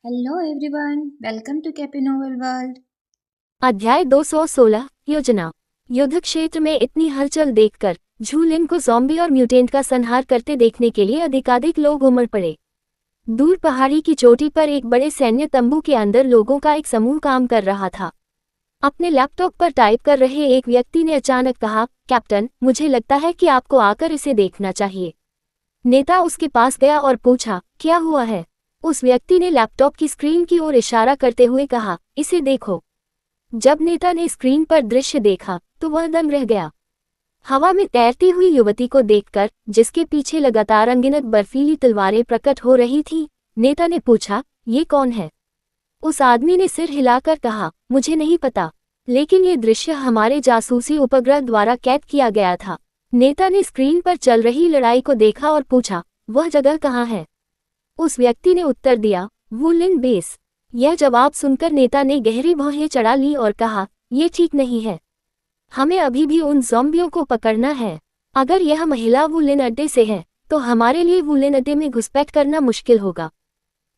Hello everyone, welcome to कैपी novel world. अध्याय 216 योजना। युद्ध क्षेत्र में इतनी हलचल देखकर झूलिन को ज़ॉम्बी और म्यूटेंट का संहार करते देखने के लिए अधिकाधिक लोग उमड़ पड़े। दूर पहाड़ी की चोटी पर एक बड़े सैन्य तंबू के अंदर लोगों का एक समूह काम कर रहा था। अपने लैपटॉप पर टाइप कर रहे एक व्यक्ति ने अचानक कहा, कैप्टन, मुझे लगता है कि आपको आकर इसे देखना चाहिए। नेता उसके पास गया और पूछा, क्या हुआ है? उस व्यक्ति ने लैपटॉप की स्क्रीन की ओर इशारा करते हुए कहा, इसे देखो। जब नेता ने स्क्रीन पर दृश्य देखा तो वह दंग रह गया। हवा में तैरती हुई युवती को देखकर, जिसके पीछे लगातार अनगिनत बर्फीली तलवारें प्रकट हो रही थीं, नेता ने पूछा, ये कौन है? उस आदमी ने सिर हिलाकर कहा, मुझे नहीं पता, लेकिन ये दृश्य हमारे जासूसी उपग्रह द्वारा कैद किया गया था। नेता ने स्क्रीन पर चल रही लड़ाई को देखा और पूछा, वह जगह कहाँ है? उस व्यक्ति ने उत्तर दिया, वुलिन बेस। यह जवाब सुनकर नेता ने गहरी भौहें चढ़ा ली और कहा, यह ठीक नहीं है। हमें अभी भी उन ज़ॉम्बियों को पकड़ना है। अगर यह महिला वुलिन अड्डे से है तो हमारे लिए वुलिन अड्डे में घुसपैठ करना मुश्किल होगा।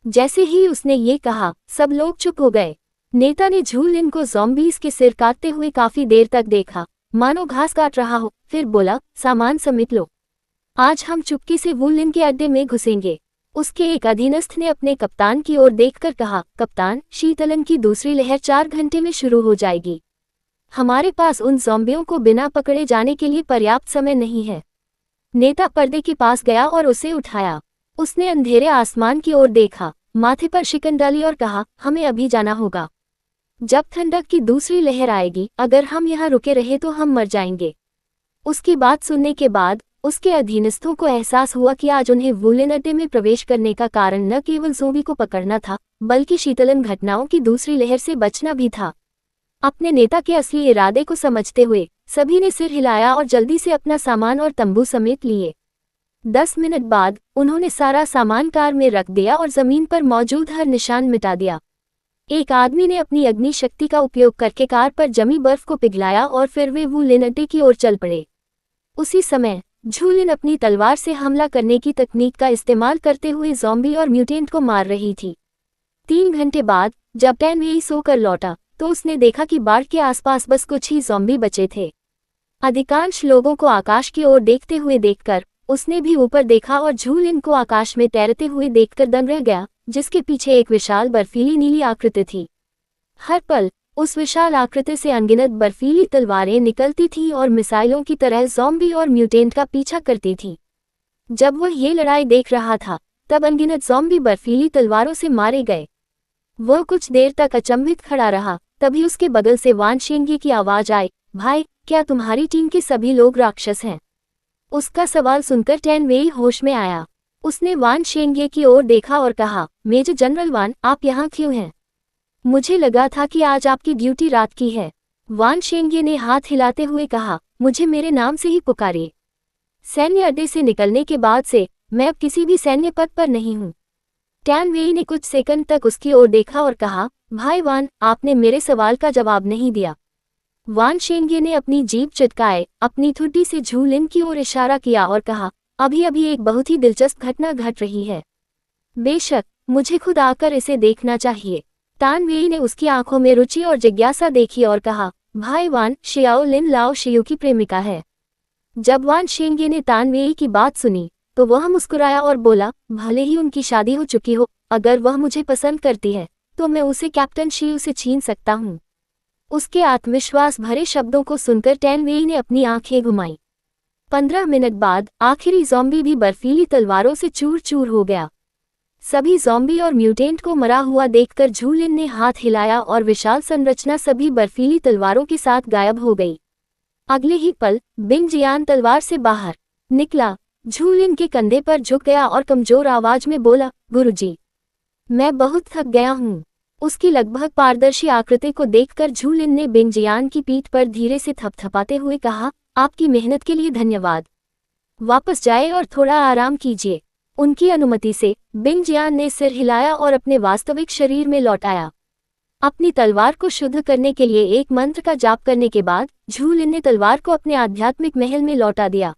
जैसे ही उसने ये कहा, सब लोग चुप हो गए। नेता ने झूलिन को ज़ॉम्बीज के सिर काटते हुए काफी देर तक देखा, मानो घास काट रहा हो, फिर बोला, सामान समेट लो। आज हम चुपके से वुलिन के अड्डे में घुसेंगे। उसके एक अधीनस्थ ने अपने कप्तान की ओर देखकर कहा, कप्तान, शीतलन की दूसरी लहर 4 घंटे में शुरू हो जाएगी। हमारे पास उन ज़ॉम्बियों को बिना पकड़े जाने के लिए पर्याप्त समय नहीं है। नेता पर्दे के पास गया और उसे उठाया। उसने अंधेरे आसमान की ओर देखा, माथे पर शिकन डाली और कहा, हमें अभी जाना होगा। जब ठंडक की दूसरी लहर आएगी, अगर हम यहाँ रुके रहे तो हम मर जाएंगे। उसकी बात सुनने के बाद उसके अधीनस्थों को एहसास हुआ कि आज उन्हें वुलिन अड्डे में प्रवेश करने का कारण न केवल ज़ॉम्बी को पकड़ना था, बल्कि शीतलन घटनाओं की दूसरी लहर से बचना भी था। अपने नेता के असली इरादे को समझते हुए सभी ने सिर हिलाया और जल्दी से अपना सामान और तंबू समेट लिए। 10 मिनट बाद उन्होंने सारा सामान कार में रख दिया और जमीन पर मौजूद हर निशान मिटा दिया। एक आदमी ने अपनी अग्नि शक्ति का उपयोग करके कार पर जमी बर्फ को पिघलाया और फिर वे वुलिन अड्डे की ओर चल पड़े। उसी समय झूलिन अपनी तलवार से हमला करने की तकनीक का इस्तेमाल करते हुए ज़ॉम्बी और म्यूटेंट को मार रही थी। 3 घंटे बाद जब टैन वेई सोकर लौटा तो उसने देखा कि बाढ़ के आसपास बस कुछ ही ज़ॉम्बी बचे थे। अधिकांश लोगों को आकाश की ओर देखते हुए देखकर उसने भी ऊपर देखा और झूलिन को आकाश में तैरते हुए देखकर दंग रह गया, जिसके पीछे एक विशाल बर्फीली नीली आकृति थी। हर पल उस विशाल आकृति से अनगिनत बर्फीली तलवारें निकलती थीं और मिसाइलों की तरह ज़ॉम्बी और म्यूटेंट का पीछा करती थीं। जब वह ये लड़ाई देख रहा था तब अनगिनत ज़ॉम्बी बर्फीली तलवारों से मारे गए। वह कुछ देर तक अचंभित खड़ा रहा, तभी उसके बगल से वान शेंगे की आवाज आई, भाई, क्या तुम्हारी टीम के सभी लोग राक्षस हैं? उसका सवाल सुनकर टैन वेई होश में आया। उसने वान शेंगे की ओर देखा और कहा, मेजर जनरल वान, आप यहाँ क्यों हैं? मुझे लगा था कि आज आपकी ड्यूटी रात की है। वान शेंगे ने हाथ हिलाते हुए कहा, मुझे मेरे नाम से ही पुकारिए। सैन्य अड्डे से निकलने के बाद से मैं अब किसी भी सैन्य पद पर नहीं हूँ। टैन वेई ने कुछ सेकंड तक उसकी ओर देखा और कहा, भाई वान, आपने मेरे सवाल का जवाब नहीं दिया। वान शेंगे ने अपनी जीभ चटकाए अपनी ठुड्डी से झूलिन की ओर इशारा किया और कहा, अभी अभी एक बहुत ही दिलचस्प घटना घट रही है। बेशक, मुझे खुद आकर इसे देखना चाहिए। टान वेई ने उसकी आंखों में रुचि और जिज्ञासा देखी और कहा, भाई वान, शियाओ लिन लाओ शियू की प्रेमिका है। जब वान शेंगे ने टान वेई की बात सुनी तो वह मुस्कुराया और बोला, भले ही उनकी शादी हो चुकी हो, अगर वह मुझे पसंद करती है तो मैं उसे कैप्टन शियू से छीन सकता हूँ। उसके आत्मविश्वास भरे शब्दों को सुनकर टैन वेई ने अपनी आंखें घुमाई। 15 मिनट बाद आखिरी ज़ॉम्बी भी बर्फीली तलवारों से चूर चूर हो गया। सभी ज़ॉम्बी और म्यूटेंट को मरा हुआ देखकर झूलिन ने हाथ हिलाया और विशाल संरचना सभी बर्फीली तलवारों के साथ गायब हो गई। अगले ही पल बिंग जियान तलवार से बाहर निकला, झूलिन के कंधे पर झुक गया और कमजोर आवाज में बोला, गुरुजी, मैं बहुत थक गया हूँ। उसकी लगभग पारदर्शी आकृति को देखकर झूलिन ने बिंग जियान की पीठ पर धीरे से थपथपाते हुए कहा, आपकी मेहनत के लिए धन्यवाद। वापस जाए और थोड़ा आराम कीजिए। उनकी अनुमति से बिंग जियान ने सिर हिलाया और अपने वास्तविक शरीर में लौट आया। अपनी तलवार को शुद्ध करने के लिए एक मंत्र का जाप करने के बाद झूलिन ने तलवार को अपने आध्यात्मिक महल में लौटा दिया।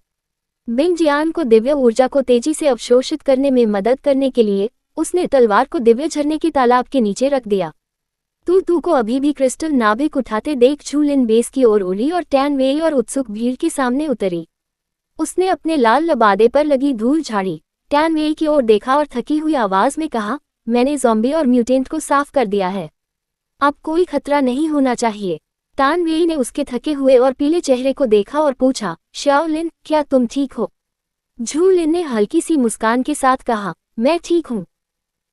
बिंग जियान को दिव्य ऊर्जा को तेजी से अवशोषित करने में मदद करने के लिए उसने तलवार को दिव्य झरने की तालाब के नीचे रख दिया। तू को अभी भी क्रिस्टल नाभिक उठाते देख झू लिन बेस की ओर उड़ी और टैन वेई और उत्सुक भीड़ के सामने उतरी। उसने अपने लाल लबादे पर लगी धूल झाड़ी, टैन वेई की ओर देखा और थकी हुई आवाज में कहा, मैंने ज़ॉम्बी और म्यूटेंट को साफ कर दिया है। अब कोई खतरा नहीं होना चाहिए। टैन वेई ने उसके थके हुए और पीले चेहरे को देखा और पूछा, शाओ लिन, क्या तुम ठीक हो? झू लिन ने हल्की सी मुस्कान के साथ कहा, मैं ठीक हूँ।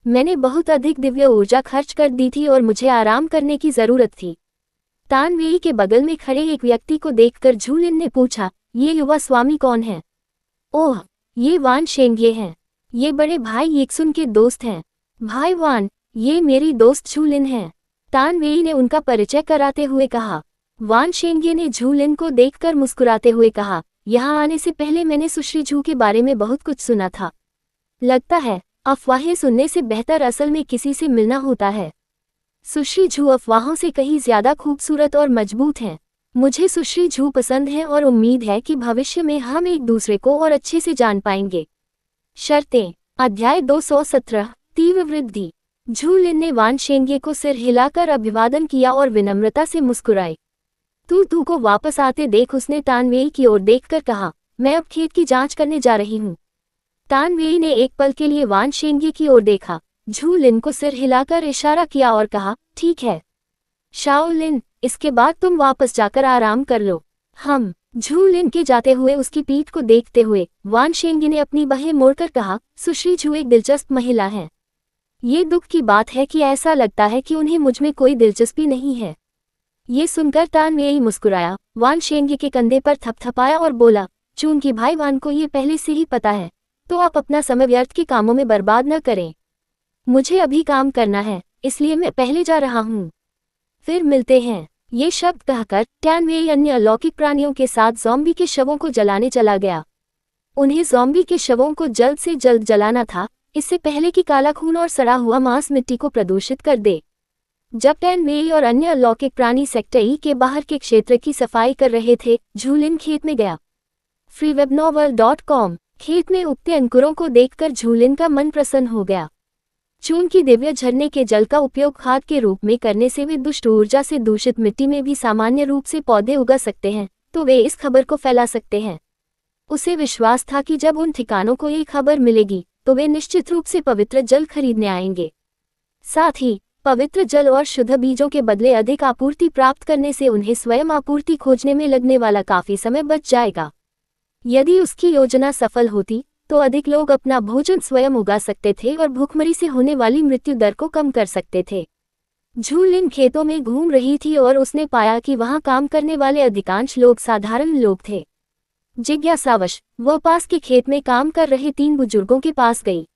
मैंने बहुत अधिक दिव्य ऊर्जा खर्च कर दी थी और मुझे आराम करने की जरूरत थी। टैन वेई के बगल में खड़े एक व्यक्ति को देखकर झू लिन ने पूछा, ये युवा स्वामी कौन है? ओह, ये वान शेंगे हैं। ये बड़े भाई यिक्सुन के दोस्त हैं। भाई वान, ये मेरी दोस्त झू लिन है। टैन वेई ने उनका परिचय कराते हुए कहा। वान शेंगे ने झू लिन को देखकर मुस्कुराते हुए कहा, यहाँ आने से पहले मैंने सुश्री झू के बारे में बहुत कुछ सुना था। लगता है अफवाहें सुनने से बेहतर असल में किसी से मिलना होता है। सुश्री झू अफवाहों से कहीं ज्यादा खूबसूरत और मजबूत हैं। मुझे सुश्री झू पसंद है और उम्मीद है कि भविष्य में हम एक दूसरे को और अच्छे से जान पाएंगे। शर्तें। अध्याय 217, तीव्र वृद्धि। झू लिन ने वान शेंगे को सिर हिलाकर अभिवादन किया और विनम्रता से मुस्कुराई। तू को वापस आते देख उसने टैन वेई की ओर देखकर कहा, मैं अब खेत की जांच करने जा रही हूँ। टैन वेई ने एक पल के लिए वान शेंगे की ओर देखा, झू लिन को सिर हिलाकर इशारा किया और कहा, ठीक है शाओ लिन, इसके बाद तुम वापस जाकर आराम कर लो। हम। झू लिन के जाते हुए उसकी पीठ को देखते हुए वान शेंगे ने अपनी बाहें मोड़कर कहा, सुश्री झू एक दिलचस्प महिला है। ये दुख की बात है कि ऐसा लगता है कि उन्हें मुझमें कोई दिलचस्पी नहीं है। ये सुनकर टैन वेई मुस्कुराया, वान शेंगे के कंधे पर थपथपाया और बोला, चूंकि भाई वान को ये पहले से ही पता है, तो आप अपना समय व्यर्थ के कामों में बर्बाद न करें। मुझे अभी काम करना है, इसलिए मैं पहले जा रहा हूँ। फिर मिलते हैं। ये शब्द कहकर टैन वेई अन्य अलौकिक प्राणियों के साथ ज़ॉम्बी के शवों को जलाने चला गया। उन्हें ज़ॉम्बी के शवों को जल्द से जल्द जलाना था, इससे पहले कि काला खून और सड़ा हुआ मांस मिट्टी को प्रदूषित कर दे। जब टैन वेई और अन्य अलौकिक प्राणी सेक्टर ई के बाहर के क्षेत्र की सफाई कर रहे थे, झू लिन खेत में गया। freewebnovel.com। खेत में उगते अंकुरों को देखकर झू लिन का मन प्रसन्न हो गया। चूंकि दिव्य झरने के जल का उपयोग खाद के रूप में करने से वे दुष्ट ऊर्जा से दूषित मिट्टी में भी सामान्य रूप से पौधे उगा सकते हैं, तो वे इस खबर को फैला सकते हैं। उसे विश्वास था कि जब उन ठिकानों को ये खबर मिलेगी, तो वे निश्चित रूप से पवित्र जल खरीदने आएंगे। साथ ही पवित्र जल और शुद्ध बीजों के बदले अधिक आपूर्ति प्राप्त करने से उन्हें स्वयं आपूर्ति खोजने में लगने वाला काफी समय बच जाएगा। यदि उसकी योजना सफल होती, तो अधिक लोग अपना भोजन स्वयं उगा सकते थे और भूखमरी से होने वाली मृत्यु दर को कम कर सकते थे। झू लिन खेतों में घूम रही थी और उसने पाया कि वहां काम करने वाले अधिकांश लोग साधारण लोग थे। जिज्ञासावश वह पास के खेत में काम कर रहे 3 बुजुर्गों के पास गई।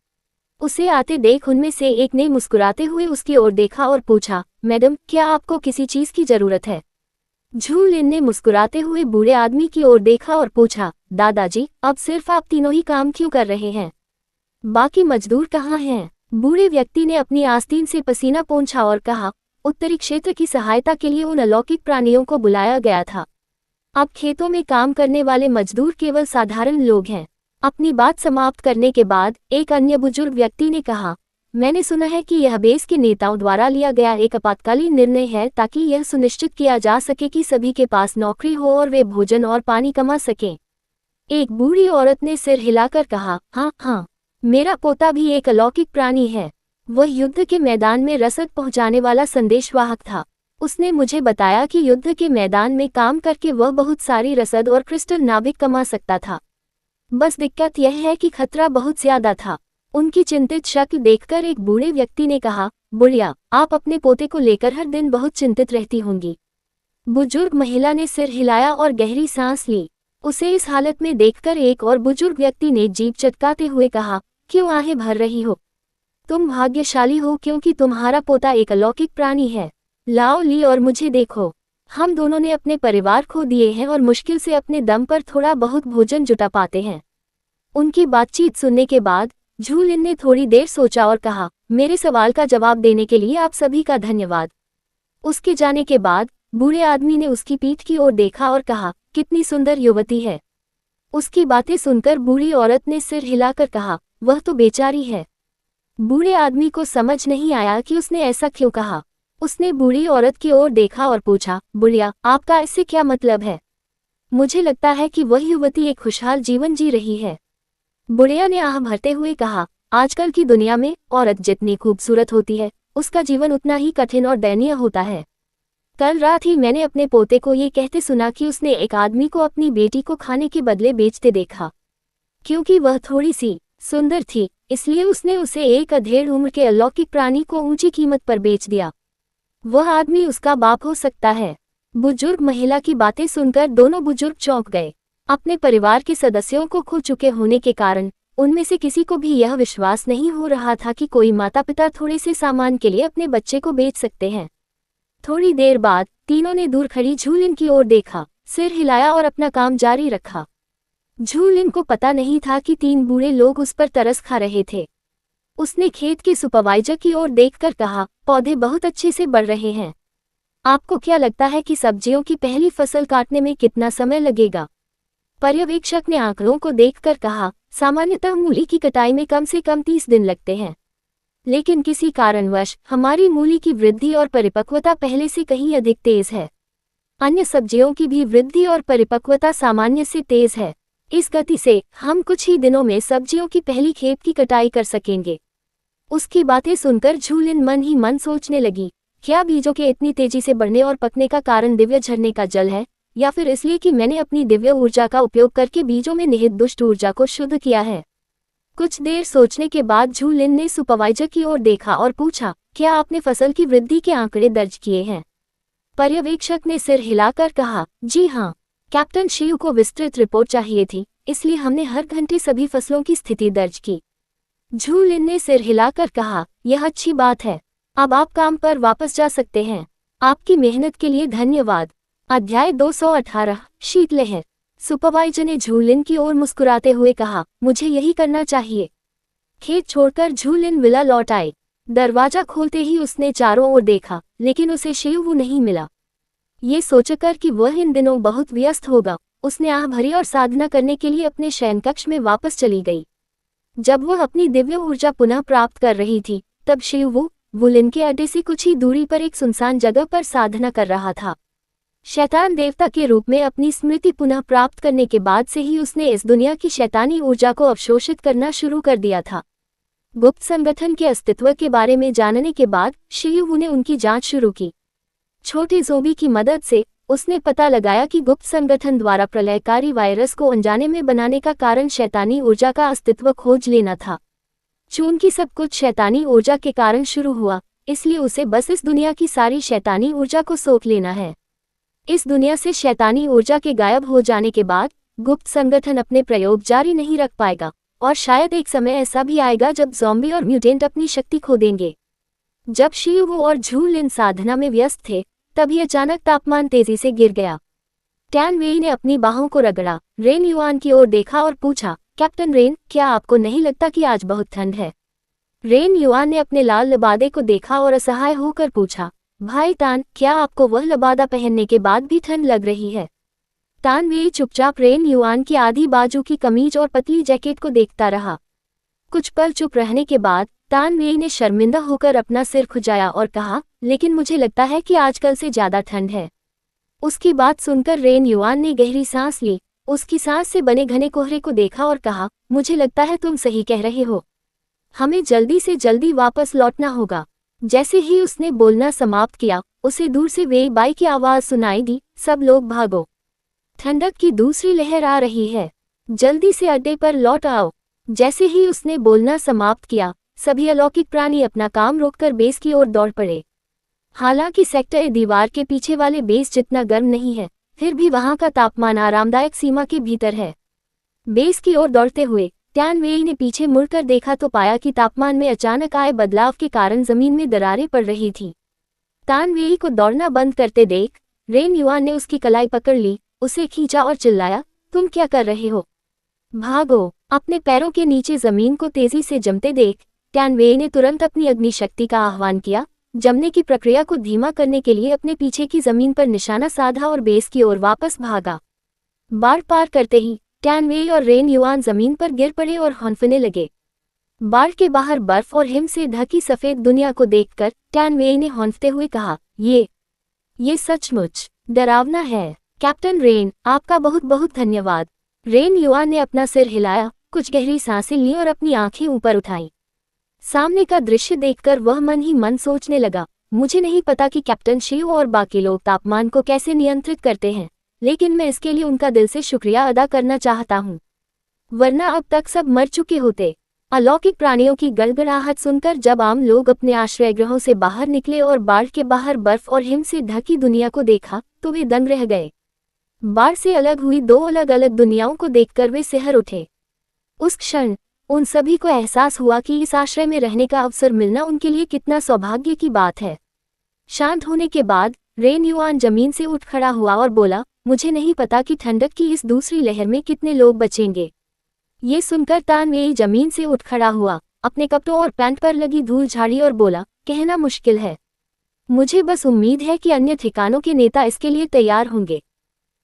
उसे आते देख उनमें से एक ने मुस्कुराते हुए उसकी ओर देखा और पूछा, मैडम, क्या आपको किसी चीज की जरूरत है? झू लिन ने मुस्कुराते हुए बूढ़े आदमी की ओर देखा और पूछा, दादाजी, अब सिर्फ आप तीनों ही काम क्यों कर रहे हैं? बाकी मजदूर कहाँ हैं? बूढ़े व्यक्ति ने अपनी आस्तीन से पसीना पोंछा और कहा, उत्तरी क्षेत्र की सहायता के लिए उन अलौकिक प्राणियों को बुलाया गया था। अब खेतों में काम करने वाले मजदूर केवल साधारण लोग हैं। अपनी बात समाप्त करने के बाद एक अन्य बुजुर्ग व्यक्ति ने कहा, मैंने सुना है कि यह बेस के नेताओं द्वारा लिया गया एक आपातकालीन निर्णय है ताकि यह सुनिश्चित किया जा सके कि सभी के पास नौकरी हो और वे भोजन और पानी कमा सकें। एक बूढ़ी औरत ने सिर हिलाकर कहा, हाँ, मेरा पोता भी एक अलौकिक प्राणी है। वह युद्ध के मैदान में रसद पहुंचाने वाला संदेशवाहक था। उसने मुझे बताया कि युद्ध के मैदान में काम करके वह बहुत सारी रसद और क्रिस्टल नाभिक कमा सकता था। बस दिक्कत यह है कि खतरा बहुत ज्यादा था। उनकी चिंतित शक्ल देखकर एक बूढ़े व्यक्ति ने कहा, बुढ़िया, आप अपने पोते को लेकर हर दिन बहुत चिंतित रहती होंगी। बुजुर्ग महिला ने सिर हिलाया और गहरी सांस ली। उसे इस हालत में देखकर एक और बुजुर्ग व्यक्ति ने जीभ चटकाते हुए कहा, क्यों आहें भर रही हो? तुम भाग्यशाली हो क्योंकि तुम्हारा पोता एक अलौकिक प्राणी है। लाओ ली और मुझे देखो, हम दोनों ने अपने परिवार खो दिए हैं और मुश्किल से अपने दम पर थोड़ा बहुत भोजन जुटा पाते हैं। उनकी बातचीत सुनने के बाद झू लिन ने थोड़ी देर सोचा और कहा, मेरे सवाल का जवाब देने के लिए आप सभी का धन्यवाद। उसके जाने के बाद बूढ़े आदमी ने उसकी पीठ की ओर देखा और कहा, कितनी सुंदर युवती है। उसकी बातें सुनकर बूढ़ी औरत ने सिर हिलाकर कहा, वह तो बेचारी है। बूढ़े आदमी को समझ नहीं आया कि उसने ऐसा क्यों कहा। उसने बूढ़ी औरत की ओर देखा और पूछा, बुढ़िया, आपका इससे क्या मतलब है? मुझे लगता है कि वह युवती एक खुशहाल जीवन जी रही है। बुढ़िया ने आह भरते हुए कहा, आजकल की दुनिया में औरत जितनी खूबसूरत होती है, उसका जीवन उतना ही कठिन और दयनीय होता है। कल रात ही मैंने अपने पोते को ये कहते सुना कि उसने एक आदमी को अपनी बेटी को खाने के बदले बेचते देखा। क्योंकि वह थोड़ी सी सुंदर थी, इसलिए उसने उसे एक अधेड़ उम्र के अलौकिक प्राणी को ऊंची कीमत पर बेच दिया। वह आदमी उसका बाप हो सकता है। बुजुर्ग महिला की बातें सुनकर दोनों बुजुर्ग चौंक गए। अपने परिवार के सदस्यों को खो चुके होने के कारण उनमें से किसी को भी यह विश्वास नहीं हो रहा था कि कोई माता पिता थोड़े से सामान के लिए अपने बच्चे को बेच सकते हैं। थोड़ी देर बाद तीनों ने दूर खड़ी झूलिन की ओर देखा, सिर हिलाया और अपना काम जारी रखा। झूलिन को पता नहीं था कि तीन बूढ़े लोग उस पर तरस खा रहे थे। उसने खेत के सुपरवाइजर की ओर देखकर कहा, पौधे बहुत अच्छे से बढ़ रहे हैं। आपको क्या लगता है कि सब्जियों की पहली फसल काटने में कितना समय लगेगा? पर्यवेक्षक ने आंकड़ों को देखकर कहा, सामान्यतः मूली की कटाई में कम से कम 30 दिन लगते हैं। लेकिन किसी कारणवश हमारी मूली की वृद्धि और परिपक्वता पहले से कहीं अधिक तेज है। अन्य सब्जियों की भी वृद्धि और परिपक्वता सामान्य से तेज है। इस गति से हम कुछ ही दिनों में सब्जियों की पहली खेप की कटाई कर सकेंगे। उसकी बातें सुनकर झूलिन मन ही मन सोचने लगी, क्या बीजों के इतनी तेजी से बढ़ने और पकने का कारण दिव्य झरने का जल है, या फिर इसलिए कि मैंने अपनी दिव्य ऊर्जा का उपयोग करके बीजों में निहित दुष्ट ऊर्जा को शुद्ध किया है? कुछ देर सोचने के बाद झूलिन ने सुपरवाइजर की ओर देखा और पूछा, क्या आपने फसल की वृद्धि के आंकड़े दर्ज किए हैं? पर्यवेक्षक ने सिर हिलाकर कहा, जी हाँ, कैप्टन शिव को विस्तृत रिपोर्ट चाहिए थी, इसलिए हमने हर घंटे सभी फसलों की स्थिति दर्ज की। झूलिन ने सिर हिलाकर कहा, यह अच्छी बात है। अब आप काम पर वापस जा सकते हैं। आपकी मेहनत के लिए धन्यवाद। अध्याय 218, शीतलहर। सुपरवाइजर ने झूलिन की ओर मुस्कुराते हुए कहा, मुझे यही करना चाहिए। खेत छोड़कर झूलिन विला लौट आई। दरवाजा खोलते ही उसने चारों ओर देखा, लेकिन उसे शिवू नहीं मिला। ये सोचकर कि वह इन दिनों बहुत व्यस्त होगा, उसने आह भरी और साधना करने के लिए अपने शयनकक्ष में वापस चली गई। जब वह अपनी दिव्य ऊर्जा पुनः प्राप्त कर रही थी, तब शिवू वुलिन के अड्डे से कुछ ही दूरी पर एक सुनसान जगह पर साधना कर रहा था। शैतान देवता के रूप में अपनी स्मृति पुनः प्राप्त करने के बाद से ही उसने इस दुनिया की शैतानी ऊर्जा को अवशोषित करना शुरू कर दिया था। गुप्त संगठन के अस्तित्व के बारे में जानने के बाद शिवू ने उनकी जांच शुरू की। छोटे ज़ोंबी की मदद से उसने पता लगाया कि गुप्त संगठन द्वारा प्रलयकारी वायरस को अनजाने में बनाने का कारण शैतानी ऊर्जा का अस्तित्व खोज लेना था। चूंकि सब कुछ शैतानी ऊर्जा के कारण शुरू हुआ, इसलिए उसे बस इस दुनिया की सारी शैतानी ऊर्जा को सोख लेना है। इस दुनिया से शैतानी ऊर्जा के गायब हो जाने के बाद गुप्त संगठन अपने प्रयोग जारी नहीं रख पाएगा, और शायद एक समय ऐसा भी आएगा जब ज़ॉम्बी और म्यूटेंट अपनी शक्ति खो देंगे। जब शिवू और झूलिन साधना में व्यस्त थे, तभी अचानक तापमान तेजी से गिर गया। टैन वेई ने अपनी बाहों को रगड़ा, रेन युआन की ओर देखा और पूछा, कैप्टन रेन, क्या आपको नहीं लगता कि आज बहुत ठंड है? रेन युआन ने अपने लाल लबादे को देखा और असहाय होकर पूछा, भाई तान, क्या आपको वह लबादा पहनने के बाद भी ठंड लग रही है? तान वेई चुपचाप रेन युआन की आधी बाजू की कमीज और पतली जैकेट को देखता रहा। कुछ पल चुप रहने के बाद तान वेई ने शर्मिंदा होकर अपना सिर खुजाया और कहा, लेकिन मुझे लगता है कि आजकल से ज्यादा ठंड है। उसकी बात सुनकर रेन युआन ने गहरी सांस ली, उसकी सांस से बने घने कोहरे को देखा और कहा, मुझे लगता है तुम सही कह रहे हो। हमें जल्दी से जल्दी वापस लौटना होगा। जैसे ही उसने बोलना समाप्त किया, उसे दूर से वेई बाई की आवाज सुनाई दी, सब लोग भागो, ठंडक की दूसरी लहर आ रही है, जल्दी से अड्डे पर लौट आओ। जैसे ही उसने बोलना समाप्त किया, सभी अलौकिक प्राणी अपना काम रोककर बेस की ओर दौड़ पड़े। हालांकि सेक्टर दीवार के पीछे वाले बेस जितना गर्म नहीं है, फिर भी वहां का तापमान आरामदायक सीमा के भीतर है। बेस की ओर दौड़ते हुए टैन वेई ने पीछे मुड़कर देखा तो पाया कि तापमान में अचानक आए बदलाव के कारण जमीन में दरारें पड़ रही थी। टैन वेई को दौड़ना बंद करते देख रेन युआन ने उसकी कलाई पकड़ ली, उसे खींचा और चिल्लाया, तुम क्या कर रहे हो? भागो! अपने पैरों के नीचे जमीन को तेजी से जमते देख टैन वेई ने तुरंत अपनी अग्नि शक्ति का आह्वान किया, जमने की प्रक्रिया को धीमा करने के लिए अपने पीछे की जमीन पर निशाना साधा और बेस की ओर वापस भागा। बार पार करते ही टैन वेई और रेन युआन जमीन पर गिर पड़े और हौंफने लगे। बाढ़ के बाहर बर्फ और हिम से ढकी सफेद दुनिया को देखकर टैन वेई ने हौंकते हुए कहा, ये सचमुच डरावना है। कैप्टन रेन, आपका बहुत बहुत धन्यवाद। रेन युआन ने अपना सिर हिलाया, कुछ गहरी सांसें ली और अपनी आंखें ऊपर उठाईं। सामने का दृश्य देखकर वह मन ही मन सोचने लगा, मुझे नहीं पता कि कैप्टन शिव और बाकी लोग तापमान को कैसे नियंत्रित करते हैं, लेकिन मैं इसके लिए उनका दिल से शुक्रिया अदा करना चाहता हूँ, वरना अब तक सब मर चुके होते। अलौकिक प्राणियों की गड़गड़ाहट सुनकर जब आम लोग अपने आश्रयगृहों से बाहर निकले और बाढ़ के बाहर बर्फ और हिम से ढकी दुनिया को देखा तो वे दंग रह गए। बाढ़ से अलग हुई दो अलग अलग दुनियाओं को देखकर वे सिहर उठे। उस क्षण उन सभी को एहसास हुआ कि इस आश्रय में रहने का अवसर मिलना उनके लिए कितना सौभाग्य की बात है। शांत होने के बाद रेन युआन जमीन से उठ खड़ा हुआ और बोला, मुझे नहीं पता कि ठंडक की इस दूसरी लहर में कितने लोग बचेंगे। ये सुनकर तान वेई जमीन से उठ खड़ा हुआ, अपने कपड़ों और पैंट पर लगी धूल झाड़ी और बोला, कहना मुश्किल है। मुझे बस उम्मीद है कि अन्य ठिकानों के नेता इसके लिए तैयार होंगे,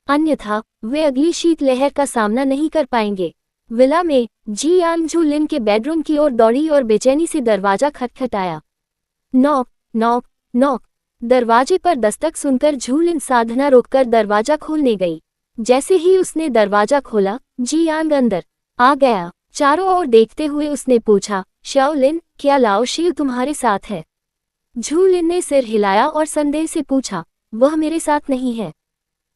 अन्यथा वे अगली शीत लहर का सामना नहीं कर पाएंगे। विला में जी यांग झू लिन के बेडरूम की ओर दौड़ी और बेचैनी से दरवाजा खटखटाया। Knock knock knock. दरवाजे पर दस्तक सुनकर झू लिन साधना रोककर दरवाजा खोलने गई। जैसे ही उसने दरवाजा खोला, जी यांग अंदर आ गया। चारों ओर देखते हुए उसने पूछा, शाओलिन, क्या लाओ शिव तुम्हारे साथ है? झू लिन ने सिर हिलाया और संदेह से पूछा, वह मेरे साथ नहीं है।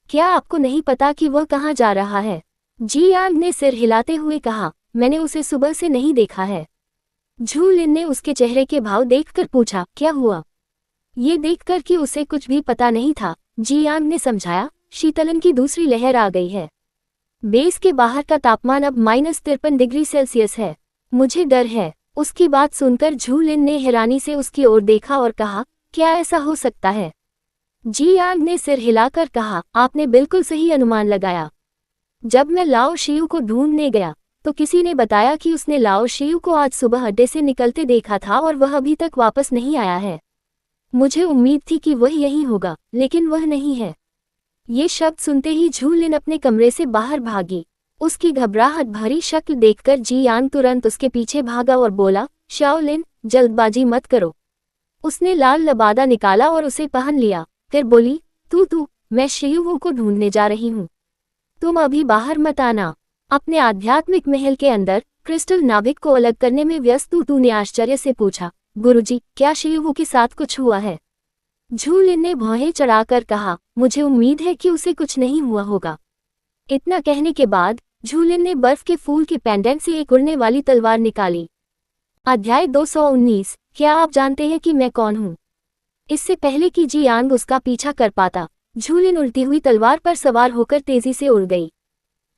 क्या आपको नहीं पता कि वह कहाँ जा रहा है? जी यांग ने सिर हिलाते हुए कहा, मैंने उसे सुबह से नहीं देखा है। झू लिन ने उसके चेहरे के भाव देखकर पूछा, क्या हुआ? ये देखकर कि उसे कुछ भी पता नहीं था, जी यांग ने समझाया, शीतलन की दूसरी लहर आ गई है। बेस के बाहर का तापमान अब -53 डिग्री सेल्सियस है। मुझे डर है। उसकी बात सुनकर झू लिन ने हैरानी से उसकी ओर देखा और कहा, क्या ऐसा हो सकता है? जी यांग ने सिर हिलाकर कहा, आपने बिल्कुल सही अनुमान लगाया। जब मैं लाओ शिव को ढूंढने गया तो किसी ने बताया कि उसने लाओ शिव को आज सुबह अड्डे से निकलते देखा था और वह अभी तक वापस नहीं आया है। मुझे उम्मीद थी कि वह यहीं होगा, लेकिन वह नहीं है। ये शब्द सुनते ही झू लिन अपने कमरे से बाहर भागी। उसकी घबराहट भरी शक्ल देखकर जी यांग तुरंत उसके पीछे भागा और बोला, शाओलिन, जल्दबाजी मत करो। उसने लाल लबादा निकाला और उसे पहन लिया, फिर बोली, तू मैं शिव को ढूंढने जा रही हूँ, तुम अभी बाहर मत आना। अपने आध्यात्मिक महल के अंदर क्रिस्टल नाभिक को अलग करने में व्यस्त तू ने आश्चर्य से पूछा, गुरुजी, क्या शिव के साथ कुछ हुआ है? झू लिन ने भौहें चढ़ाकर कहा, मुझे उम्मीद है कि उसे कुछ नहीं हुआ होगा। इतना कहने के बाद झू लिन ने बर्फ के फूल के पेंडेंट से एक उड़ने वाली तलवार निकाली। अध्याय 219। क्या आप जानते हैं कि मैं कौन हूँ? इससे पहले कि जी यांग उसका पीछा कर पाता, झू लिन उड़ती हुई तलवार पर सवार होकर तेजी से उड़ गई।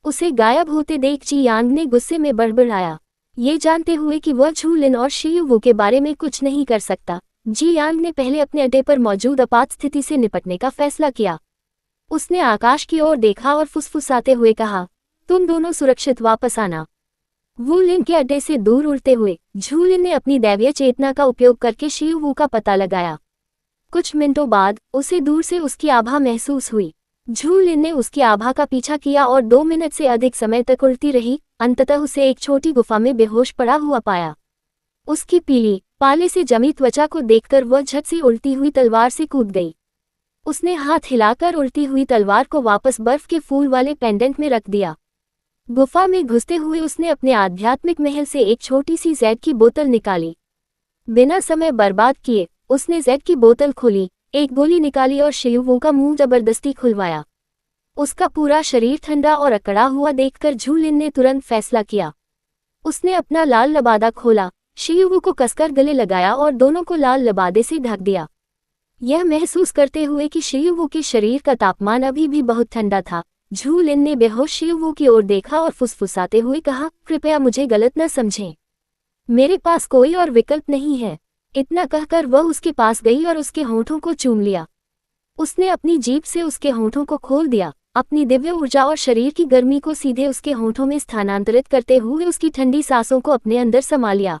उसे गायब होते देख जी यांग ने गुस्से में बड़बड़ाया। ये जानते हुए कि वह झू लिन और शिव के बारे में कुछ नहीं कर सकता, जी यांग ने पहले अपने अड्डे पर मौजूद आपात स्थिति से निपटने का फैसला किया। उसने आकाश की ओर देखा और फुसफुसाते हुए कहा, तुम दोनों सुरक्षित वापस आना। वू लिन के अड्डे से दूर उड़ते हुए झू लिन ने अपनी दैवीय चेतना का उपयोग करके शिव का पता लगाया। कुछ मिनटों बाद उसे दूर से उसकी आभा महसूस हुई। झू लिन ने उसकी आभा का पीछा किया और 2 मिनट से अधिक समय तक उड़ती रही। अंततः उसे एक छोटी गुफा में बेहोश पड़ा हुआ पाया। उसकी पीली पाले से जमी त्वचा को देखकर वह झट से उड़ती हुई तलवार से कूद गई। उसने हाथ हिलाकर उड़ती हुई तलवार को वापस बर्फ के फूल वाले पेंडेंट में रख दिया। गुफा में घुसते हुए उसने अपने आध्यात्मिक महल से एक छोटी सी जेड की बोतल निकाली। बिना समय बर्बाद किए उसने जेड की बोतल खोली, एक गोली निकाली और शिव का मुंह जबरदस्ती खुलवाया। उसका पूरा शरीर ठंडा और अकड़ा हुआ देखकर झू लिन ने तुरंत फैसला किया। उसने अपना लाल लबादा खोला, शिव को कसकर गले लगाया और दोनों को लाल लबादे से ढक दिया। यह महसूस करते हुए कि शिव के शरीर का तापमान अभी भी बहुत ठंडा था, झू लिन ने बेहोश शिव की ओर देखा और फुसफुसाते हुए कहा, कृपया मुझे गलत न समझें, मेरे पास कोई और विकल्प नहीं है। इतना कहकर वह उसके पास गई और उसके होंठों को चूम लिया। उसने अपनी जीभ से उसके होंठों को खोल दिया, अपनी दिव्य ऊर्जा और शरीर की गर्मी को सीधे उसके होंठों में स्थानांतरित करते हुए उसकी ठंडी सांसों को अपने अंदर समा लिया।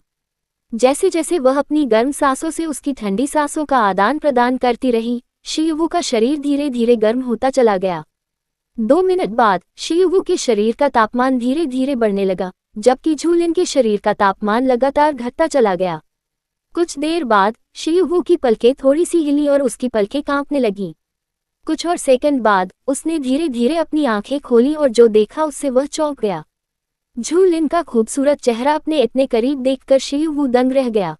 जैसे जैसे वह अपनी गर्म सांसों से उसकी ठंडी सांसों का आदान प्रदान करती रही, शिव का शरीर धीरे धीरे गर्म होता चला गया। 2 मिनट बाद शियुवू के शरीर का तापमान धीरे धीरे बढ़ने लगा, जबकि झूलिन के शरीर का तापमान लगातार घटता चला गया। कुछ देर बाद शियुवू की पलकें थोड़ी सी हिली और उसकी पलकें कांपने लगीं। कुछ और सेकंड बाद उसने धीरे धीरे अपनी आंखें खोली और जो देखा उससे वह चौंक गया। झूलिन का खूबसूरत चेहरा अपने इतने करीब देखकर शियुवू दंग रह गया।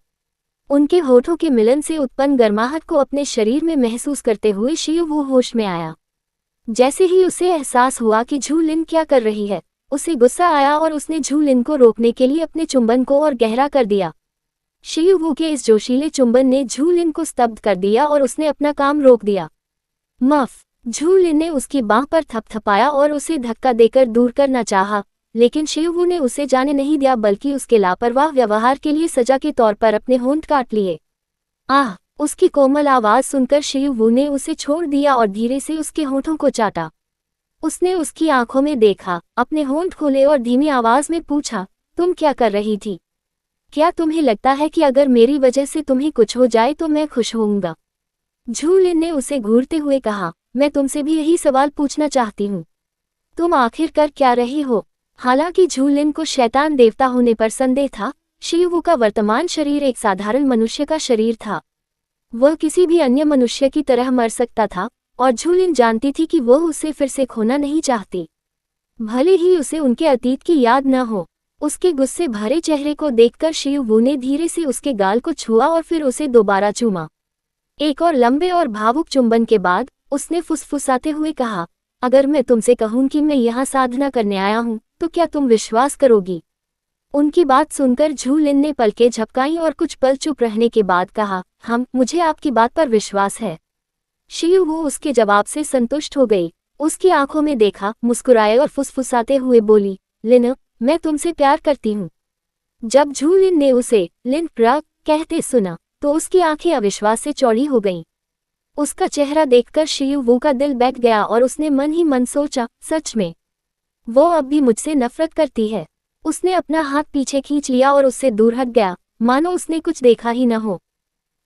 उनके होठों के मिलन से उत्पन्न गर्माहट को अपने शरीर में महसूस करते हुए शियुवू होश में आया। जैसे ही उसे एहसास हुआ कि झूलिन क्या कर रही है, उसे गुस्सा आया और उसने झूलिन को रोकने के लिए अपने चुंबन को और गहरा कर दिया। शियुवू के इस जोशीले चुंबन ने झूलिन को स्तब्ध कर दिया और उसने अपना काम रोक दिया। मफ, झूलिन ने उसकी बांह पर थपथपाया और उसे धक्का देकर दूर करना चाहा, लेकिन शियुवू ने उसे जाने नहीं दिया बल्कि उसके लापरवाह व्यवहार के लिए सजा के तौर पर अपने होंठ काट लिए। आह! उसकी कोमल आवाज सुनकर शियुवू ने उसे छोड़ दिया और धीरे से उसके होंठों को चाटा। उसने उसकी आंखों में देखा, अपने होंठ खोले और धीमी आवाज में पूछा, तुम क्या कर रही थी? क्या तुम्हें लगता है कि अगर मेरी वजह से तुम्हें कुछ हो जाए तो मैं खुश होऊंगा? झूलिन ने उसे घूरते हुए कहा, मैं तुमसे भी यही सवाल पूछना चाहती हूँ। तुम आखिर कर क्या रही हो? हालांकि झूलिन को शैतान देवता होने पर संदेह था, शियुवू का वर्तमान शरीर एक साधारण मनुष्य का शरीर था। वह किसी भी अन्य मनुष्य की तरह मर सकता था और झूलिन जानती थी कि वह उसे फिर से खोना नहीं चाहती, भले ही उसे उनके अतीत की याद न हो। उसके गुस्से भरे चेहरे को देखकर शियुवू ने धीरे से उसके गाल को छुआ और फिर उसे दोबारा चूमा। एक और लंबे और भावुक चुंबन के बाद उसने फुसफुसाते हुए कहा, अगर मैं तुमसे कहूं कि मैं यहाँ साधना करने आया हूँ तो क्या तुम विश्वास करोगी? उनकी बात सुनकर झूलिन ने पलकें झपकाईं और कुछ पल चुप रहने के बाद कहा, मुझे आपकी बात पर विश्वास है। शियुवू उसके जवाब से संतुष्ट हो गई। उसकी आंखों में देखा, मुस्कुराए और फुसफुसाते हुए बोली, लिन, मैं तुमसे प्यार करती हूँ। जब झूलिन ने उसे लिन प्रा कहते सुना तो उसकी आंखें अविश्वास से चौड़ी हो गईं। उसका चेहरा देखकर शियुवू का दिल बैठ गया और उसने मन ही मन सोचा, सच में वो अब भी मुझसे नफरत करती है। उसने अपना हाथ पीछे खींच लिया और उससे दूर हट गया, मानो उसने कुछ देखा ही न हो।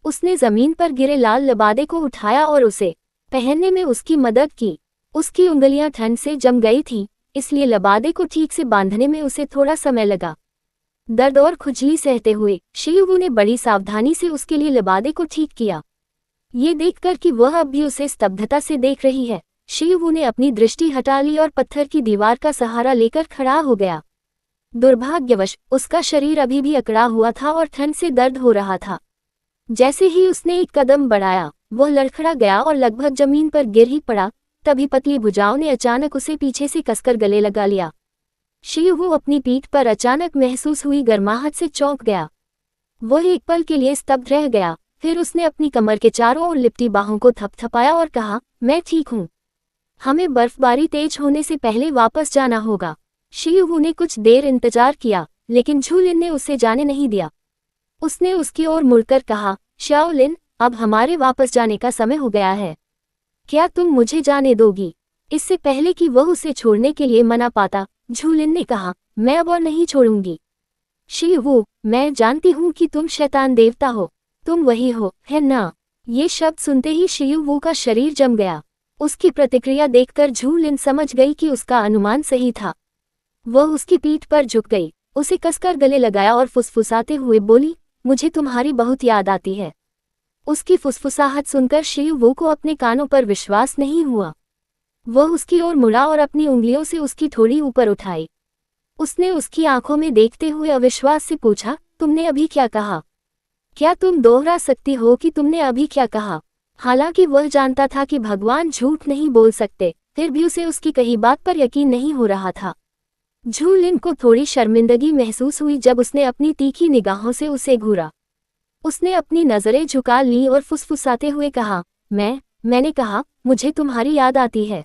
उसने जमीन पर गिरे लाल लबादे को उठाया और उसे पहनने में उसकी मदद की। उसकी उंगलियां ठंड से जम गई थीं, इसलिए लबादे को ठीक से बांधने में उसे थोड़ा समय लगा। दर्द और खुजली सहते हुए शियुवू ने बड़ी सावधानी से उसके लिए लबादे को ठीक किया। ये देखकर कि वह अब भी उसे स्तब्धता से देख रही है, शियुवू ने अपनी दृष्टि हटा ली और पत्थर की दीवार का सहारा लेकर खड़ा हो गया। दुर्भाग्यवश उसका शरीर अभी भी अकड़ा हुआ था और ठंड से दर्द हो रहा था। जैसे ही उसने एक कदम बढ़ाया, वह लड़खड़ा गया और लगभग जमीन पर गिर ही पड़ा। तभी पतली भुजाओं ने अचानक उसे पीछे से कसकर गले लगा लिया। शियुवू अपनी पीठ पर अचानक महसूस हुई गर्माहट से चौंक गया। वह एक पल के लिए स्तब्ध रह गया, फिर उसने अपनी कमर के चारों ओर लिपटी बाहों को थपथपाया और कहा, मैं ठीक हूँ। हमें बर्फबारी तेज होने से पहले वापस जाना होगा। शियुवू ने कुछ देर इंतजार किया, लेकिन झूलिन ने उसे जाने नहीं दिया। उसने उसकी ओर मुड़कर कहा, शाओलिन, अब हमारे वापस जाने का समय हो गया है। क्या तुम मुझे जाने दोगी? इससे पहले कि वह उसे छोड़ने के लिए मना पाता, झूलिन ने कहा, मैं अब और नहीं छोड़ूंगी। शियुवू, मैं जानती हूँ कि तुम शैतान देवता हो। तुम वही हो, है ना? ये शब्द सुनते ही शियुवू का शरीर जम गया। उसकी प्रतिक्रिया देखकर झूलिन समझ गई कि उसका अनुमान सही था। वह उसकी पीठ पर झुक गई, उसे कसकर गले लगाया और फुसफुसाते हुए बोली, मुझे तुम्हारी बहुत याद आती है। उसकी फुसफुसाहट सुनकर शियुवू को अपने कानों पर विश्वास नहीं हुआ। वह उसकी ओर मुड़ा और अपनी उंगलियों से उसकी ठोड़ी ऊपर उठाई। उसने उसकी आंखों में देखते हुए अविश्वास से पूछा, तुमने अभी क्या कहा? क्या तुम दोहरा सकती हो कि तुमने अभी क्या कहा? हालांकि वह जानता था कि भगवान झूठ नहीं बोल सकते, फिर भी उसे उसकी कही बात पर यकीन नहीं हो रहा था। झूलिन को थोड़ी शर्मिंदगी महसूस हुई जब उसने अपनी तीखी निगाहों से उसे घूरा। उसने अपनी नजरें झुका ली और फुसफुसाते हुए कहा, मैंने कहा, मुझे तुम्हारी याद आती है।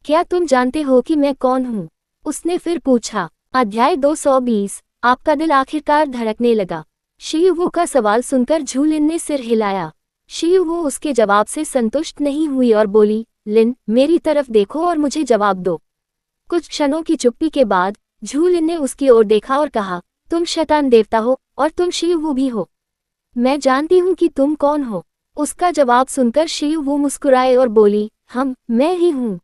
क्या तुम जानते हो कि मैं कौन हूँ? उसने फिर पूछा। अध्याय 220। आपका दिल आखिरकार धड़कने लगा। शियुवू का सवाल सुनकर झूलिन ने सिर हिलाया। शियुवू उसके जवाब से संतुष्ट नहीं हुई और बोली, लिन, मेरी तरफ देखो और मुझे जवाब दो। कुछ क्षणों की चुप्पी के बाद झूलिन ने उसकी ओर देखा और कहा, तुम शैतान देवता हो और तुम शियुवू भी हो। मैं जानती हूँ कि तुम कौन हो। उसका जवाब सुनकर शियुवू मुस्कुराए और बोली, मैं ही हूँ।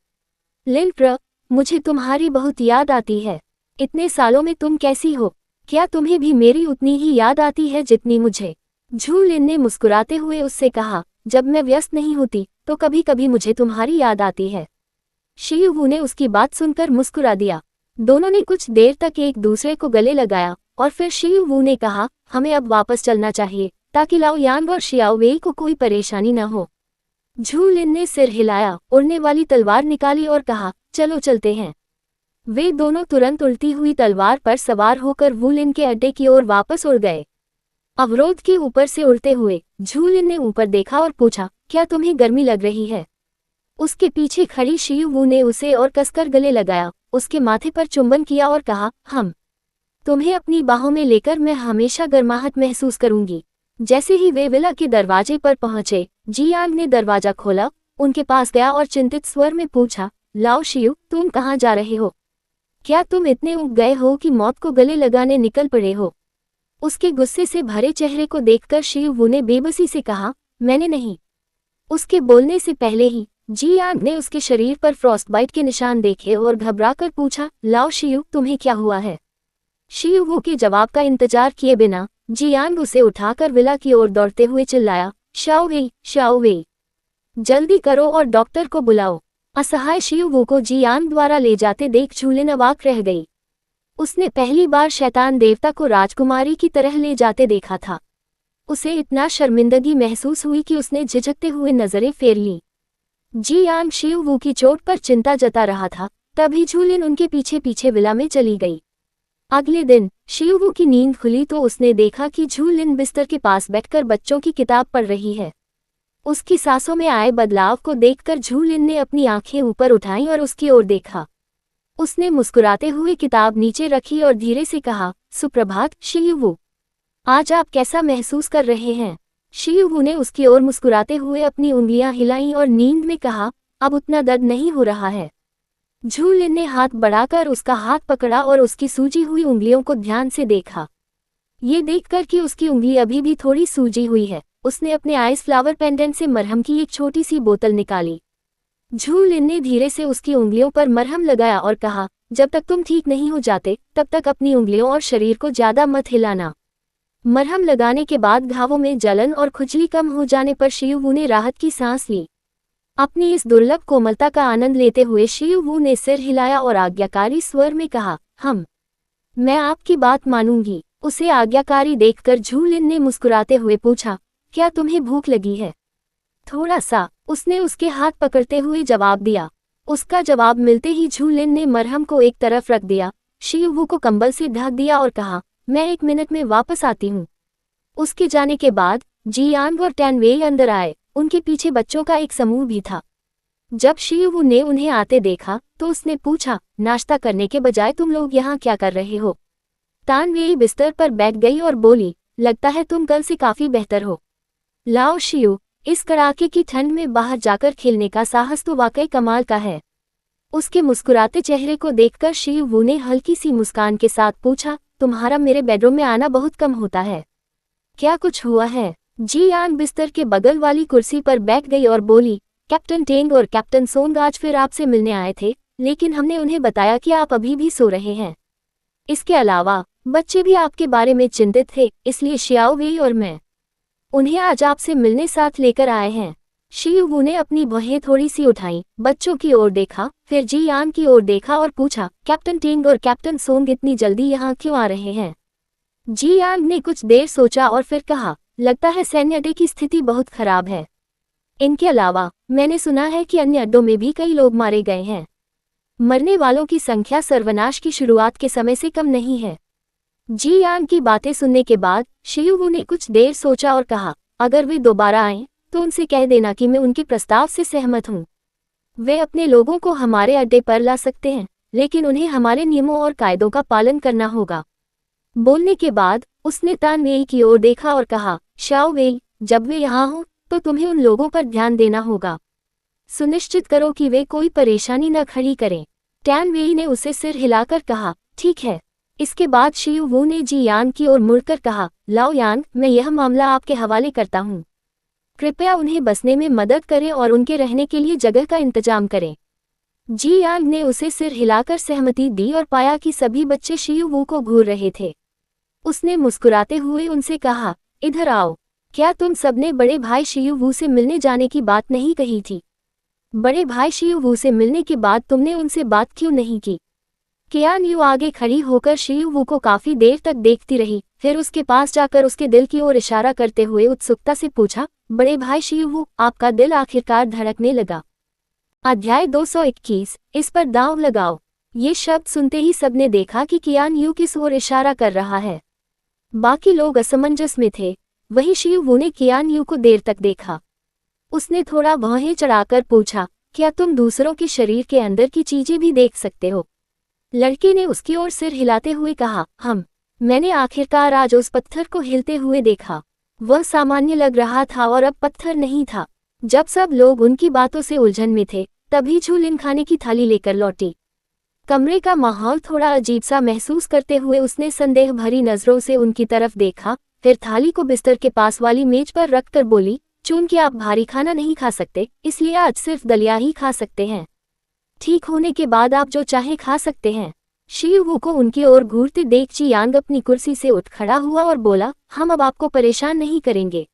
लिन प्र, मुझे तुम्हारी बहुत याद आती है। इतने सालों में तुम कैसी हो? क्या तुम्हें भी मेरी उतनी ही याद आती है जितनी मुझे? झू लिन ने मुस्कुराते हुए उससे कहा, जब मैं व्यस्त नहीं होती तो कभी कभी मुझे तुम्हारी याद आती है। शियू ने उसकी बात सुनकर मुस्कुरा दिया। दोनों ने कुछ देर तक एक दूसरे को गले लगाया और फिर शियू ने कहा, हमें अब वापस चलना चाहिए ताकि लाओ यान और शियाओ वेई को कोई परेशानी न हो। झू लिन ने सिर हिलाया, उड़ने वाली तलवार निकाली और कहा, चलो चलते हैं। वे दोनों तुरंत उड़ती हुई तलवार पर सवार होकर वू लिन के अड्डे की ओर वापस उड़ गए। अवरोध के ऊपर से उड़ते हुए झू लिन ने ऊपर देखा और पूछा, क्या तुम्हें गर्मी लग रही है? उसके पीछे खड़ी शियू ने उसे और कसकर गले लगाया, उसके माथे पर चुंबन किया और कहा, हम तुम्हें अपनी बाहों में लेकर मैं हमेशा गर्माहट महसूस करूंगी। जैसे ही वे विला के दरवाजे पर पहुंचे, जियांग ने दरवाजा खोला, उनके पास गया और चिंतित स्वर में पूछा, लाओ शियू, तुम कहाँ जा रहे हो? क्या तुम इतने ऊब गए हो कि मौत को गले लगाने निकल पड़े हो? उसके गुस्से से भरे चेहरे को देखकर शियू ने बेबसी से कहा, मैंने नहीं। उसके बोलने से पहले ही जियांग ने उसके शरीर पर फ्रॉस्टबाइट के निशान देखे और घबराकर पूछा, लाओ शियू, तुम्हें क्या हुआ है? शियू के जवाब का इंतजार किए बिना जियांग उसे उठाकर विला की ओर दौड़ते हुए चिल्लाया, शाओ वेई, जल्दी करो और डॉक्टर को बुलाओ। असहाय शियू को जियांग द्वारा ले जाते देख झू लिन अवाक रह गई। उसने पहली बार शैतान देवता को राजकुमारी की तरह ले जाते देखा था। उसे इतना शर्मिंदगी महसूस हुई कि उसने झिझकते हुए नजरें फेर लीं। जियांग शियू की चोट पर चिंता जता रहा था, तभी झू लिन उनके पीछे पीछे विला में चली गई। अगले दिन शियू की नींद खुली तो उसने देखा कि झू लिन बिस्तर के पास बैठकर बच्चों की किताब पढ़ रही है। उसकी सांसों में आए बदलाव को देखकर झू लिन ने अपनी आंखें ऊपर उठाईं और उसकी ओर देखा। उसने मुस्कुराते हुए किताब नीचे रखी और धीरे से कहा, सुप्रभात शियू, आज आप कैसा महसूस कर रहे हैं? शियू ने उसकी ओर मुस्कुराते हुए अपनी उंगलियां हिलाईं और नींद में कहा, अब उतना दर्द नहीं हो रहा है। झू लिन ने हाथ बढ़ाकर उसका हाथ पकड़ा और उसकी सूजी हुई उंगलियों को ध्यान से देखा। ये देखकर कि उसकी उंगली अभी भी थोड़ी सूजी हुई है, उसने अपने आइस फ्लावर पेंडेंट से मरहम की एक छोटी सी बोतल निकाली। झू लिन ने धीरे से उसकी उंगलियों पर मरहम लगाया और कहा, जब तक तुम ठीक नहीं हो जाते तब तक अपनी उंगलियों और शरीर को ज्यादा मत हिलाना। मरहम लगाने के बाद घावों में जलन और खुजली कम हो जाने पर शियू ने राहत की सांस ली। अपनी इस दुर्लभ कोमलता का आनंद लेते हुए शियू ने सिर हिलाया और आज्ञाकारी स्वर में कहा, मैं आपकी बात मानूंगी। उसे आज्ञाकारी देखकर झू लिन ने मुस्कुराते हुए पूछा, क्या तुम्हें भूख लगी है? थोड़ा सा, उसने उसके हाथ पकड़ते हुए जवाब दिया। उसका जवाब मिलते ही झू लिन ने मरहम को एक तरफ रख दिया, शियू को कंबल से ढक दिया और कहा, मैं 1 मिनट में वापस आती हूँ। उसके जाने के बाद जियांग और टैन वेई अंदर आए। उनके पीछे बच्चों का एक समूह भी था। जब शियू ने उन्हें आते देखा तो उसने पूछा, नाश्ता करने के बजाय तुम लोग यहाँ क्या कर रहे हो? तान वेई बिस्तर पर बैठ गई और बोली, लगता है तुम कल से काफी बेहतर हो। लाओ शियू, इस कड़ाके की ठंड में बाहर जाकर खेलने का साहस तो वाकई कमाल का है। उसके मुस्कुराते चेहरे को देखकर शियू ने हल्की सी मुस्कान के साथ पूछा, तुम्हारा मेरे बेडरूम में आना बहुत कम होता है, क्या कुछ हुआ है? जियांग बिस्तर के बगल वाली कुर्सी पर बैठ गई और बोली, कैप्टन टेंग और कैप्टन सोंग आज फिर आपसे मिलने आए थे, लेकिन हमने उन्हें बताया कि आप अभी भी सो रहे हैं। इसके अलावा बच्चे भी आपके बारे में चिंतित थे, इसलिए शियाओ वेई और मैं उन्हें आज आपसे मिलने साथ लेकर आए हैं। शियू ने अपनी बाहें थोड़ी सी उठाई, बच्चों की ओर देखा, फिर जियांग की ओर देखा और पूछा, कैप्टन टेंग और कैप्टन सोंग इतनी जल्दी यहाँ क्यों आ रहे हैं? जियांग ने कुछ देर सोचा और फिर कहा, लगता है सैन्य अड्डे की स्थिति बहुत खराब है। इनके अलावा मैंने सुना है कि अन्य अड्डों में भी कई लोग मारे गए हैं। मरने वालों की संख्या सर्वनाश की शुरुआत के समय से कम नहीं है। जियांग की बातें सुनने के बाद शियू ने कुछ देर सोचा और कहा, अगर वे दोबारा आएं तो उनसे कह देना कि मैं उनके प्रस्ताव से सहमत हूँ। वे अपने लोगों को हमारे अड्डे पर ला सकते हैं, लेकिन उन्हें हमारे नियमों और कायदों का पालन करना होगा। बोलने के बाद उसने तान वेई की ओर देखा और कहा, शाओ वेई, जब वे यहाँ हों तो तुम्हें उन लोगों पर ध्यान देना होगा। सुनिश्चित करो कि वे कोई परेशानी न खड़ी करें। टैन वेई ने उसे सिर हिलाकर कहा, ठीक है। इसके बाद शियू ने जियांग की ओर मुड़कर कहा, लाओ यांग, मैं यह मामला आपके हवाले करता हूँ। कृपया उन्हें बसने में मदद करें और उनके रहने के लिए जगह का इंतजाम करें। जी यांग ने उसे सिर हिलाकर सहमति दी और पाया कि सभी बच्चे शियू वू को घूर रहे थे। उसने मुस्कुराते हुए उनसे कहा, इधर आओ। क्या तुम सबने बड़े भाई शियू वू से मिलने जाने की बात नहीं कही थी? बड़े भाई शियू वू से मिलने के बाद तुमने उनसे बात क्यों नहीं की? कियान यू आगे खड़ी होकर शियू वू को काफी देर तक देखती रही, फिर उसके पास जाकर उसके दिल की ओर इशारा करते हुए उत्सुकता से पूछा, बड़े भाई शियू वू, आपका दिल आखिरकार धड़कने लगा। अध्याय 221, इस पर दांव लगाओ। ये शब्द सुनते ही सबने देखा कि कियान यू किस ओर इशारा कर रहा है। बाकी लोग असमंजस में थे। वही शियू वू ने कियान यू को देर तक देखा। उसने थोड़ा भौहें चढ़ाकर पूछा, क्या तुम दूसरों के शरीर के अंदर की चीजें भी देख सकते हो? लड़के ने उसकी ओर सिर हिलाते हुए कहा, मैंने आखिरकार आज उस पत्थर को हिलते हुए देखा। वह सामान्य लग रहा था और अब पत्थर नहीं था। जब सब लोग उनकी बातों से उलझन में थे, तभी झूलिन खाने की थाली लेकर लौटी। कमरे का माहौल थोड़ा अजीब सा महसूस करते हुए उसने संदेह भरी नजरों से उनकी तरफ देखा, फिर थाली को बिस्तर के पास वाली मेज पर रखकर बोली, चूंकि आप भारी खाना नहीं खा सकते, इसलिए आज सिर्फ दलिया ही खा सकते हैं। ठीक होने के बाद आप जो चाहे खा सकते हैं। शियू वू को उनकी ओर घूरते देख जी यांग अपनी कुर्सी से उठ खड़ा हुआ और बोला, हम अब आपको परेशान नहीं करेंगे।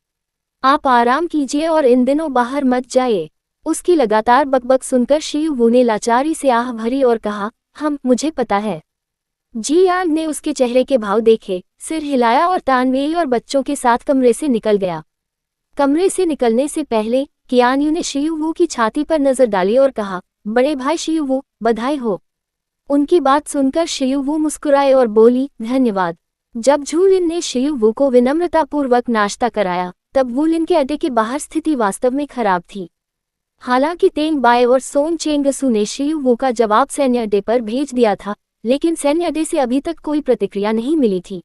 आप आराम कीजिए और इन दिनों बाहर मत जाइए। उसकी लगातार बकबक सुनकर शियू वू ने लाचारी से आह भरी और कहा, मुझे पता है। जी यांग ने उसके चेहरे के भाव देखे, सिर हिलाया और तानवेई और बच्चों के साथ कमरे से निकल गया। कमरे से निकलने से पहले कियान यू ने शियू वू की छाती पर नजर डाली और कहा, बड़े भाई शियू वू, बधाई हो। उनकी बात सुनकर शियू वू मुस्कुराए और बोली, धन्यवाद। जब झूलिन ने शियू वू को विनम्रतापूर्वक नाश्ता कराया, तब वूलिन के अड्डे के बाहर स्थिति वास्तव में खराब थी। हालांकि तेंग बाय और सोंग चेंगसू ने शियू वू का जवाब सैन्य अड्डे पर भेज दिया था, लेकिन सैन्य अड्डे से अभी तक कोई प्रतिक्रिया नहीं मिली थी।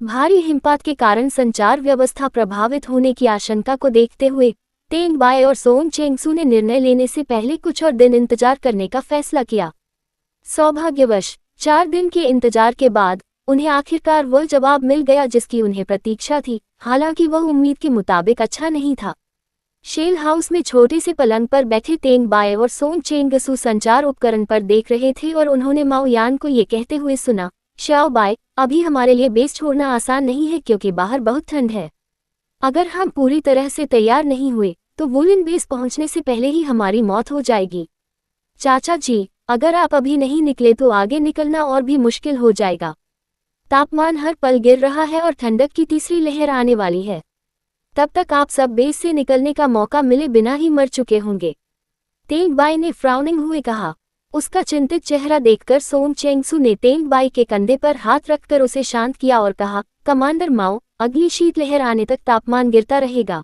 भारी हिमपात के कारण संचार व्यवस्था प्रभावित होने की आशंका को देखते हुए तेंग बाय और सोंग चेंगसू ने निर्णय लेने से पहले कुछ और दिन इंतजार करने का फैसला किया। सौभाग्यवश 4 दिन के इंतजार के बाद उन्हें आखिरकार वह जवाब मिल गया जिसकी उन्हें प्रतीक्षा थी, हालांकि वह उम्मीद के मुताबिक अच्छा नहीं था। शेल हाउस में छोटे से पलंग पर बैठे तेंग बाय और सोंग चेंगसू संचार उपकरण पर देख रहे थे और उन्होंने माओ यान को ये कहते हुए सुना, शाओ बाय, अभी हमारे लिए बेस छोड़ना आसान नहीं है क्योंकि बाहर बहुत ठंड है। अगर हम पूरी तरह से तैयार नहीं हुए तो वूलिन बेस पहुंचने से पहले ही हमारी मौत हो जाएगी। चाचा जी, अगर आप अभी नहीं निकले तो आगे निकलना और भी मुश्किल हो जाएगा। तापमान हर पल गिर रहा है और ठंडक की तीसरी लहर आने वाली है। तब तक आप सब बेस से निकलने का मौका मिले बिना ही मर चुके होंगे। तेंग बाई ने फ्राउनिंग हुए कहा। उसका चिंतित चेहरा देखकर सोंग चेंगसू ने तेंग बाई के कंधे पर हाथ रखकर उसे शांत किया और कहा, कमांडर माओ, अगली शीतलहर आने तक तापमान गिरता रहेगा।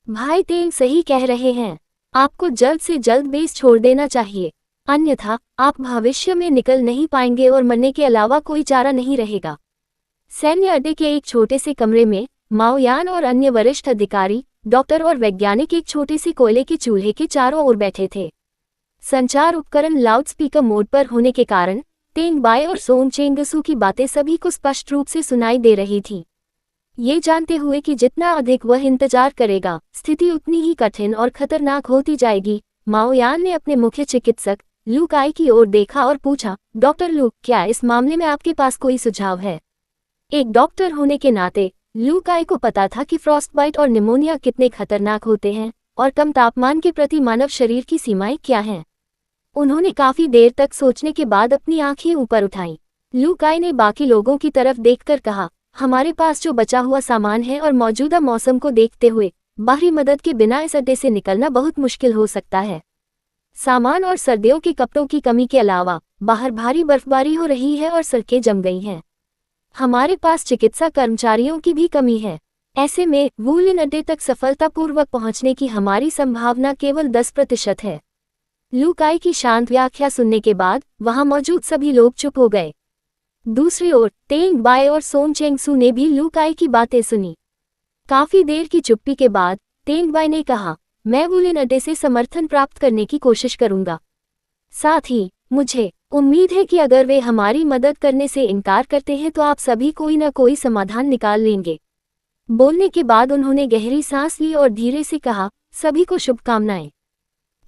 भाई तेंग सही कह रहे हैं। आपको जल्द से जल्द बेस छोड़ देना चाहिए, अन्यथा आप भविष्य में निकल नहीं पाएंगे और मरने के अलावा कोई चारा नहीं रहेगा। सैन्य अड्डे के एक छोटे से कमरे में माओ यान और अन्य वरिष्ठ अधिकारी, डॉक्टर और वैज्ञानिक एक छोटे से कोयले के चूल्हे के चारों ओर बैठे थे। संचार उपकरण लाउडस्पीकर मोड पर होने के कारण तेंग बाय और सोंग चेंगसू की बातें सभी को स्पष्ट रूप से सुनाई दे रही थी। ये जानते हुए कि जितना अधिक वह इंतजार करेगा, स्थिति उतनी ही कठिन और खतरनाक होती जाएगी, माओ यान ने अपने मुख्य चिकित्सक लू काई की ओर देखा और पूछा, डॉक्टर लू, क्या इस मामले में आपके पास कोई सुझाव है? एक डॉक्टर होने के नाते लू काई को पता था कि फ्रॉस्टबाइट और निमोनिया कितने खतरनाक होते हैं और कम तापमान के प्रति मानव शरीर की सीमाएं क्या हैं। उन्होंने काफी देर तक सोचने के बाद अपनी आंखें ऊपर उठाईं। लू काई ने बाकी लोगों की तरफ देखकर कहा, हमारे पास जो बचा हुआ सामान है और मौजूदा मौसम को देखते हुए बाहरी मदद के बिना इस अड्डे से निकलना बहुत मुश्किल हो सकता है। सामान और सर्दियों के कपड़ों की कमी के अलावा बाहर भारी बर्फबारी हो रही है और सड़कें जम गई हैं। हमारे पास चिकित्सा कर्मचारियों की भी कमी है। ऐसे में वूलिन अड्डे तक सफलतापूर्वक पहुंचने की हमारी संभावना केवल 10% है। लू काई की शांत व्याख्या सुनने के बाद वहां मौजूद सभी लोग चुप हो गए। दूसरी ओर तेंग बाय और सोंग चेंगसू ने भी लू काई की बातें सुनी। काफी देर की चुप्पी के बाद तेंग बाय ने कहा, मैं वूलिन अड्डे से समर्थन प्राप्त करने की कोशिश करूंगा। साथ ही मुझे उम्मीद है कि अगर वे हमारी मदद करने से इनकार करते हैं तो आप सभी कोई न कोई समाधान निकाल लेंगे। बोलने के बाद उन्होंने गहरी सांस ली और धीरे से कहा, सभी को शुभकामनाएं।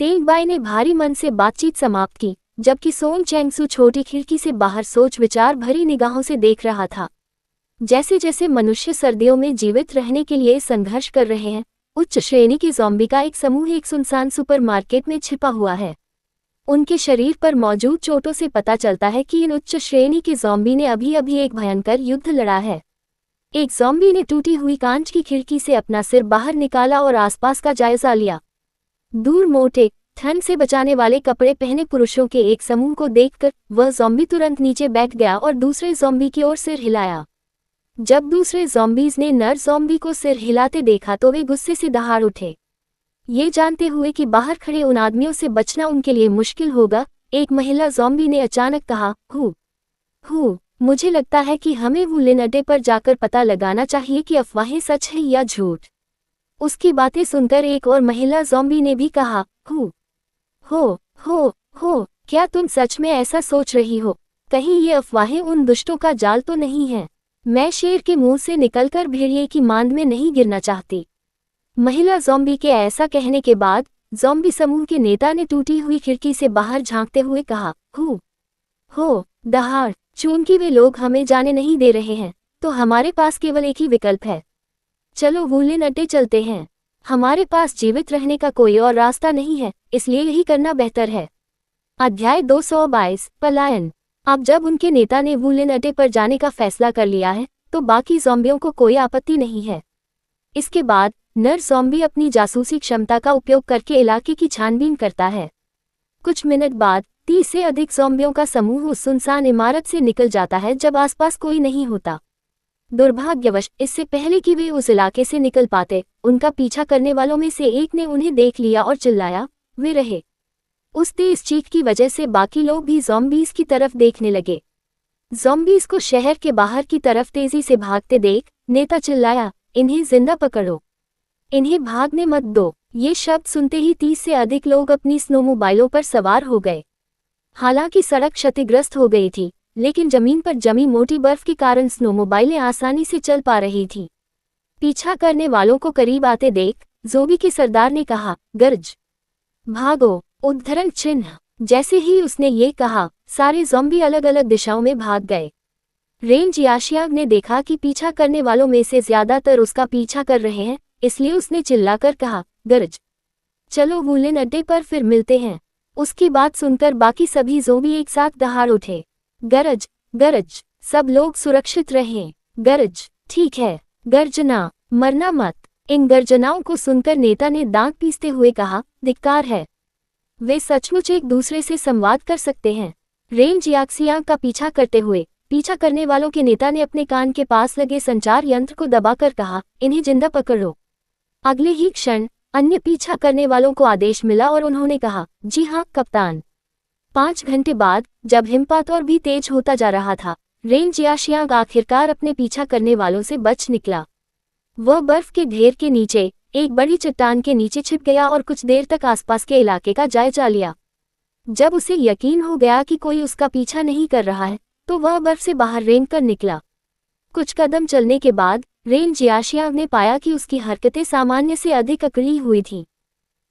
तेंग बाई ने भारी मन से बातचीत समाप्त की, जबकि सोंग चेंगसू छोटी खिड़की से बाहर सोच विचार भरी निगाहों से देख रहा था। जैसे जैसे मनुष्य सर्दियों में जीवित रहने के लिए संघर्ष कर रहे हैं, उच्च श्रेणी के ज़ॉम्बी का एक समूह एक सुनसान सुपरमार्केट में छिपा हुआ है। उनके शरीर पर मौजूद चोटों से पता चलता है कि इन उच्च श्रेणी के ज़ॉम्बी ने अभी अभी एक भयंकर युद्ध लड़ा है। एक ज़ॉम्बी ने टूटी हुई कांच की खिड़की से अपना सिर बाहर निकाला और आसपास का जायजा लिया। दूर मोटे, ठंड से बचाने वाले कपड़े पहने पुरुषों के एक समूह को देखकर वह ज़ॉम्बी तुरंत नीचे बैठ गया और दूसरे ज़ॉम्बी की ओर सिर हिलाया। जब दूसरे ज़ॉम्बीज़ ने नर ज़ॉम्बी को सिर हिलाते देखा तो वे गुस्से से दहाड़ उठे। ये जानते हुए कि बाहर खड़े उन आदमियों से बचना उनके लिए मुश्किल होगा, एक महिला ज़ॉम्बी ने अचानक कहा, मुझे लगता है कि हमें वुलेन अड्डे पर जाकर पता लगाना चाहिए कि अफवाहें सच है या झूठ। उसकी बातें सुनकर एक और महिला ज़ॉम्बी ने भी कहा, क्या तुम सच में ऐसा सोच रही हो? कहीं ये अफवाहें उन दुष्टों का जाल तो नहीं है? मैं शेर के मुंह से निकलकर भेड़िए की मांद में नहीं गिरना चाहती। महिला ज़ॉम्बी के ऐसा कहने के बाद ज़ॉम्बी समूह के नेता ने टूटी हुई खिड़की से बाहर झांकते हुए कहा, दहाड़, चूंकि वे लोग हमें जाने नहीं दे रहे हैं, तो हमारे पास केवल एक ही विकल्प है। चलो वुलेन अड्डे चलते हैं। हमारे पास जीवित रहने का कोई और रास्ता नहीं है, इसलिए यही करना बेहतर है। अध्याय 222 पलायन। अब जब उनके नेता ने वुलेन अड्डे पर जाने का फैसला कर लिया है, तो बाकी ज़ॉम्बियों को कोई आपत्ति नहीं है। इसके बाद नर ज़ॉम्बी अपनी जासूसी क्षमता का उपयोग करके इलाके की छानबीन करता है। कुछ मिनट बाद 30 से अधिक ज़ॉम्बियों का समूह उस सुनसान इमारत से निकल जाता है जब आसपास कोई नहीं होता। दुर्भाग्यवश इससे पहले कि वे उस इलाके से निकल पाते, उनका पीछा करने वालों में से एक ने उन्हें देख लिया और चिल्लाया, वे रहे। उस तेज चीख की वजह से बाकी लोग भी ज़ॉम्बीज़ की तरफ देखने लगे। ज़ॉम्बीज़ को शहर के बाहर की तरफ तेजी से भागते देख नेता चिल्लाया, इन्हें जिंदा पकड़ो, इन्हें भागने मत दो। ये शब्द सुनते ही 30 से अधिक लोग अपनी स्नोमोबाइलों पर सवार हो गए। हालांकि सड़क क्षतिग्रस्त हो गई थी, लेकिन जमीन पर जमी मोटी बर्फ के कारण स्नोमोबाइलें आसानी से चल पा रही थीं। पीछा करने वालों को करीब आते देख ज़ॉम्बी के सरदार ने कहा, गरज, भागो, उद्धरण चिन्ह। जैसे ही उसने ये कहा, सारे ज़ॉम्बी अलग अलग दिशाओं में भाग गए। रेंज याशियांग ने देखा कि पीछा करने वालों में से ज्यादातर उसका पीछा कर रहे हैं, इसलिए उसने चिल्लाकर कहा, गरज, चलो वुलेन अड्डे पर फिर मिलते हैं। उसकी बात सुनकर बाकी सभी ज़ॉम्बी एक साथ दहाड़ उठे। गरज, गरज, सब लोग सुरक्षित रहें। गरज, ठीक है, गर्जना, मरना मत। इन गर्जनाओं को सुनकर नेता ने दांत पीसते हुए कहा, धिक्कार है। वे सचमुच एक दूसरे से संवाद कर सकते हैं। रेंज याक्सियांग का पीछा करते हुए पीछा करने वालों के नेता ने अपने कान के पास लगे संचार यंत्र को दबाकर कहा, इन्हें जिंदा पकड़ो। अगले ही क्षण अन्य पीछा करने वालों को आदेश मिला और उन्होंने कहा, जी हाँ कप्तान। 5 घंटे बाद जब हिमपात और भी तेज होता जा रहा था, रेंज याशियांग आखिरकार अपने पीछा करने वालों से बच निकला। वह बर्फ के ढेर के नीचे एक बड़ी चट्टान के नीचे छिप गया और कुछ देर तक आसपास के इलाके का जायजा लिया। जब उसे यकीन हो गया कि कोई उसका पीछा नहीं कर रहा है, तो वह बर्फ से बाहर रेंग कर निकला। कुछ कदम चलने के बाद रेंज याशियांग ने पाया कि उसकी हरकतें सामान्य से अधिक अकड़ी हुई थीं।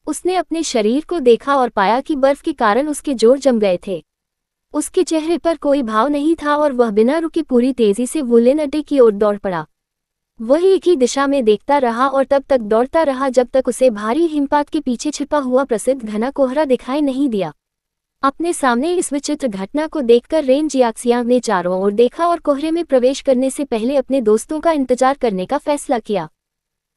उसने अपने शरीर को देखा और पाया कि बर्फ के कारण उसके जोड़ जम गए थे। उसके चेहरे पर कोई भाव नहीं था और वह बिना रुके पूरी तेजी से वुलेन अड्डे की ओर दौड़ पड़ा। वह एक ही दिशा में देखता रहा और तब तक दौड़ता रहा जब तक उसे भारी हिमपात के पीछे छिपा हुआ प्रसिद्ध घना कोहरा दिखाई नहीं दिया। अपने सामने इस विचित्र घटना को देखकर रेंज याक्सियांग ने चारों ओर देखा और कोहरे में प्रवेश करने से पहले अपने दोस्तों का इंतजार करने का फैसला किया।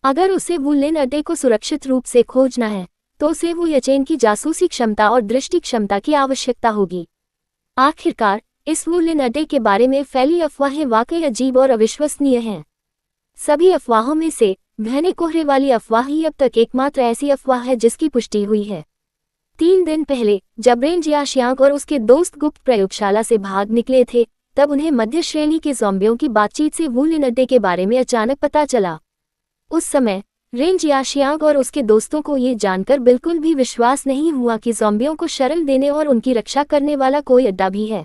अगर उसे वुलेन अड्डे को सुरक्षित रूप से खोजना है, तो उसे वू येचेन की जासूसी क्षमता और दृष्टि क्षमता की आवश्यकता होगी। आखिरकार इस वुलेन अड्डे के बारे में फैली अफवाहें वाकई अजीब और अविश्वसनीय हैं। सभी अफवाहों में से घने कोहरे वाली अफवाह ही अब तक एकमात्र ऐसी अफवाह है जिसकी पुष्टि हुई है। 3 दिन पहले जब रेंज याशियांग और उसके दोस्त गुप्त प्रयोगशाला से भाग निकले थे, तब उन्हें मध्य श्रेणी के ज़ॉम्बियों की बातचीत से वुलेन अड्डे के बारे में अचानक पता चला। उस समय रेंज याशियांग और उसके दोस्तों को ये जानकर बिल्कुल भी विश्वास नहीं हुआ कि ज़ॉम्बियों को शरण देने और उनकी रक्षा करने वाला कोई अड्डा भी है।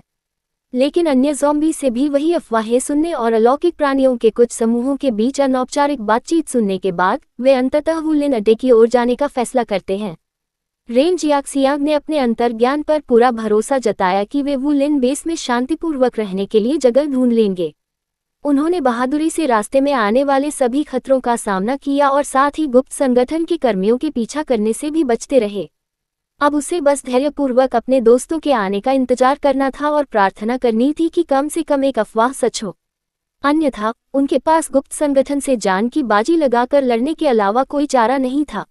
लेकिन अन्य ज़ॉम्बी से भी वही अफवाहें सुनने और अलौकिक प्राणियों के कुछ समूहों के बीच अनौपचारिक बातचीत सुनने के बाद वे अंततः वुलेन अड्डे की ओर जाने का फैसला करते हैं। रेन जियाक्सियांग ने अपने अंतर्ज्ञान पर पूरा भरोसा जताया कि वे वू लिन बेस में शांतिपूर्वक रहने के लिए जगह ढूंढ लेंगे। उन्होंने बहादुरी से रास्ते में आने वाले सभी खतरों का सामना किया और साथ ही गुप्त संगठन के कर्मियों के पीछा करने से भी बचते रहे। अब उसे बस धैर्यपूर्वक अपने दोस्तों के आने का इंतजार करना था और प्रार्थना करनी थी कि कम से कम एक अफवाह सच हो। अन्यथा उनके पास गुप्त संगठन से जान की बाजी लगाकर लड़ने के अलावा कोई चारा नहीं था।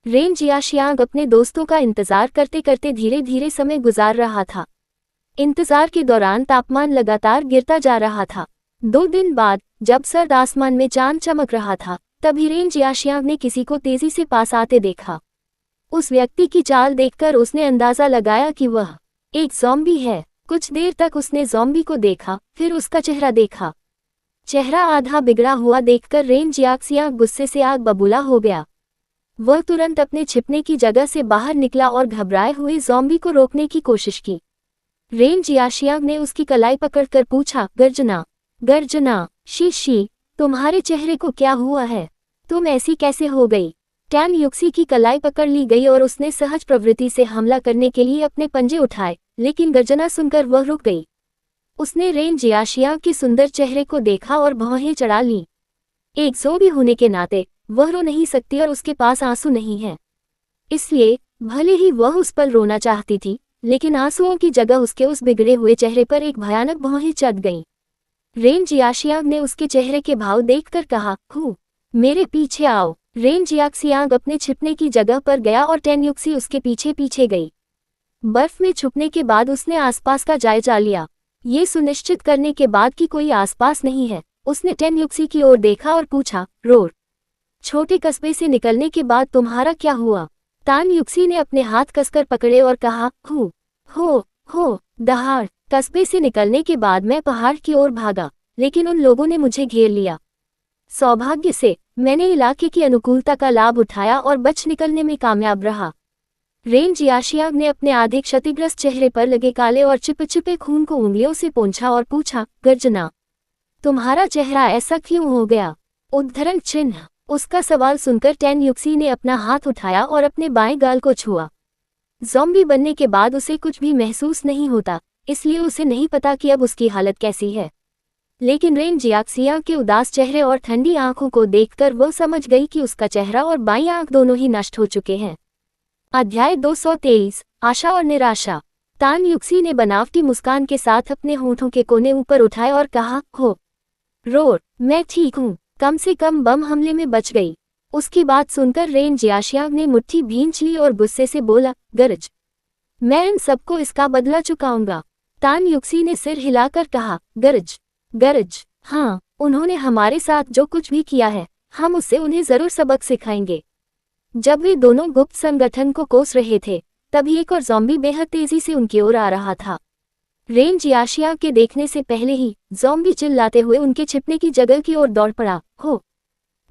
रेन जियाशियांग अपने दोस्तों का इंतजार करते करते धीरे धीरे समय गुजार रहा था। इंतजार के दौरान तापमान लगातार गिरता जा रहा था। 2 दिन बाद जब सर्द आसमान में चांद चमक रहा था, तभी रेन जियाशियांग ने किसी को तेजी से पास आते देखा। उस व्यक्ति की चाल देखकर उसने अंदाजा लगाया कि वह एक ज़ॉम्बी है। कुछ देर तक उसने ज़ॉम्बी को देखा, फिर उसका चेहरा देखा। चेहरा आधा बिगड़ा हुआ देखकर रेन जियाक्सियांग गुस्से से आग बबूला हो गया। वह तुरंत अपने छिपने की जगह से बाहर निकला और घबराए हुए ज़ॉम्बी को रोकने की कोशिश की। रेन जियाशियांग ने उसकी कलाई पकड़कर पूछा, गर्जना गर्जना, शी, तुम्हारे चेहरे को क्या हुआ है? तुम ऐसी कैसे हो गई? टैन युक्सी की कलाई पकड़ ली गई और उसने सहज प्रवृत्ति से हमला करने के लिए अपने पंजे उठाए, लेकिन गर्जना सुनकर वह रुक गई। उसने रेन जियाशियांग के सुंदर चेहरे को देखा और भौहें चढ़ा लीं। एक ज़ॉम्बी होने के नाते वह रो नहीं सकती और उसके पास आंसू नहीं है। इसलिए भले ही वह उस पर रोना चाहती थी, लेकिन आंसुओं की जगह उसके उस बिगड़े हुए चेहरे पर एक भयानक भौहें चढ़ गईं। रेन जियाशियांग ने उसके चेहरे के भाव देखकर कहा, मेरे पीछे आओ। रेन जियाक्सियांग अपने छिपने की जगह पर गया और टैन युक्सी उसके पीछे पीछे गई। बर्फ में छुपने के बाद उसने आसपास का जायजा लिया। ये सुनिश्चित करने के बाद कि कोई आसपास नहीं है, उसने टैन युक्सी की ओर देखा और पूछा, रोर, छोटे कस्बे से निकलने के बाद तुम्हारा क्या हुआ? तान युक्सी ने अपने हाथ कसकर पकड़े और कहा, हो दहाड़। कस्बे से निकलने के बाद मैं पहाड़ की ओर भागा, लेकिन उन लोगों ने मुझे घेर लिया। सौभाग्य से मैंने इलाके की अनुकूलता का लाभ उठाया और बच निकलने में कामयाब रहा। रेन जियाशियांग ने अपने आधे क्षतिग्रस्त चेहरे पर लगे काले और चिपचिपे खून को उंगलियों से पोंछा और पूछा, गर्जना, तुम्हारा चेहरा ऐसा क्यों हो गया? उद्धरण चिन्ह। उसका सवाल सुनकर टैन युक्सी ने अपना हाथ उठाया और अपने बाएं गाल को छुआ। ज़ॉम्बी बनने के बाद उसे कुछ भी महसूस नहीं होता, इसलिए उसे नहीं पता कि अब उसकी हालत कैसी है। लेकिन रेन जियाक्सियांग के उदास चेहरे और ठंडी आंखों को देखकर वह समझ गई कि उसका चेहरा और बाईं आंख दोनों ही नष्ट हो चुके हैं। अध्याय 223, आशा और निराशा। तान युक्सी ने बनावटी मुस्कान के साथ अपने होठों के कोने ऊपर उठाए और कहा, रोर, मैं ठीक हूँ, कम से कम बम हमले में बच गई। उसकी बात सुनकर रेन जियाशियांग ने मुट्ठी भींच ली और गुस्से से बोला, गरज, मैं इन सबको इसका बदला चुकाऊंगा। तान युक्सी ने सिर हिलाकर कहा, गरज, हाँ, उन्होंने हमारे साथ जो कुछ भी किया है, हम उससे उन्हें जरूर सबक सिखाएंगे। जब वे दोनों गुप्त संगठन को कोस रहे थे, तभी एक और ज़ॉम्बी बेहद तेजी से उनकी ओर आ रहा था। रेन जियाशियांग के देखने से पहले ही ज़ॉम्बी चिल्लाते हुए उनके छिपने की जगह की ओर दौड़ पड़ा।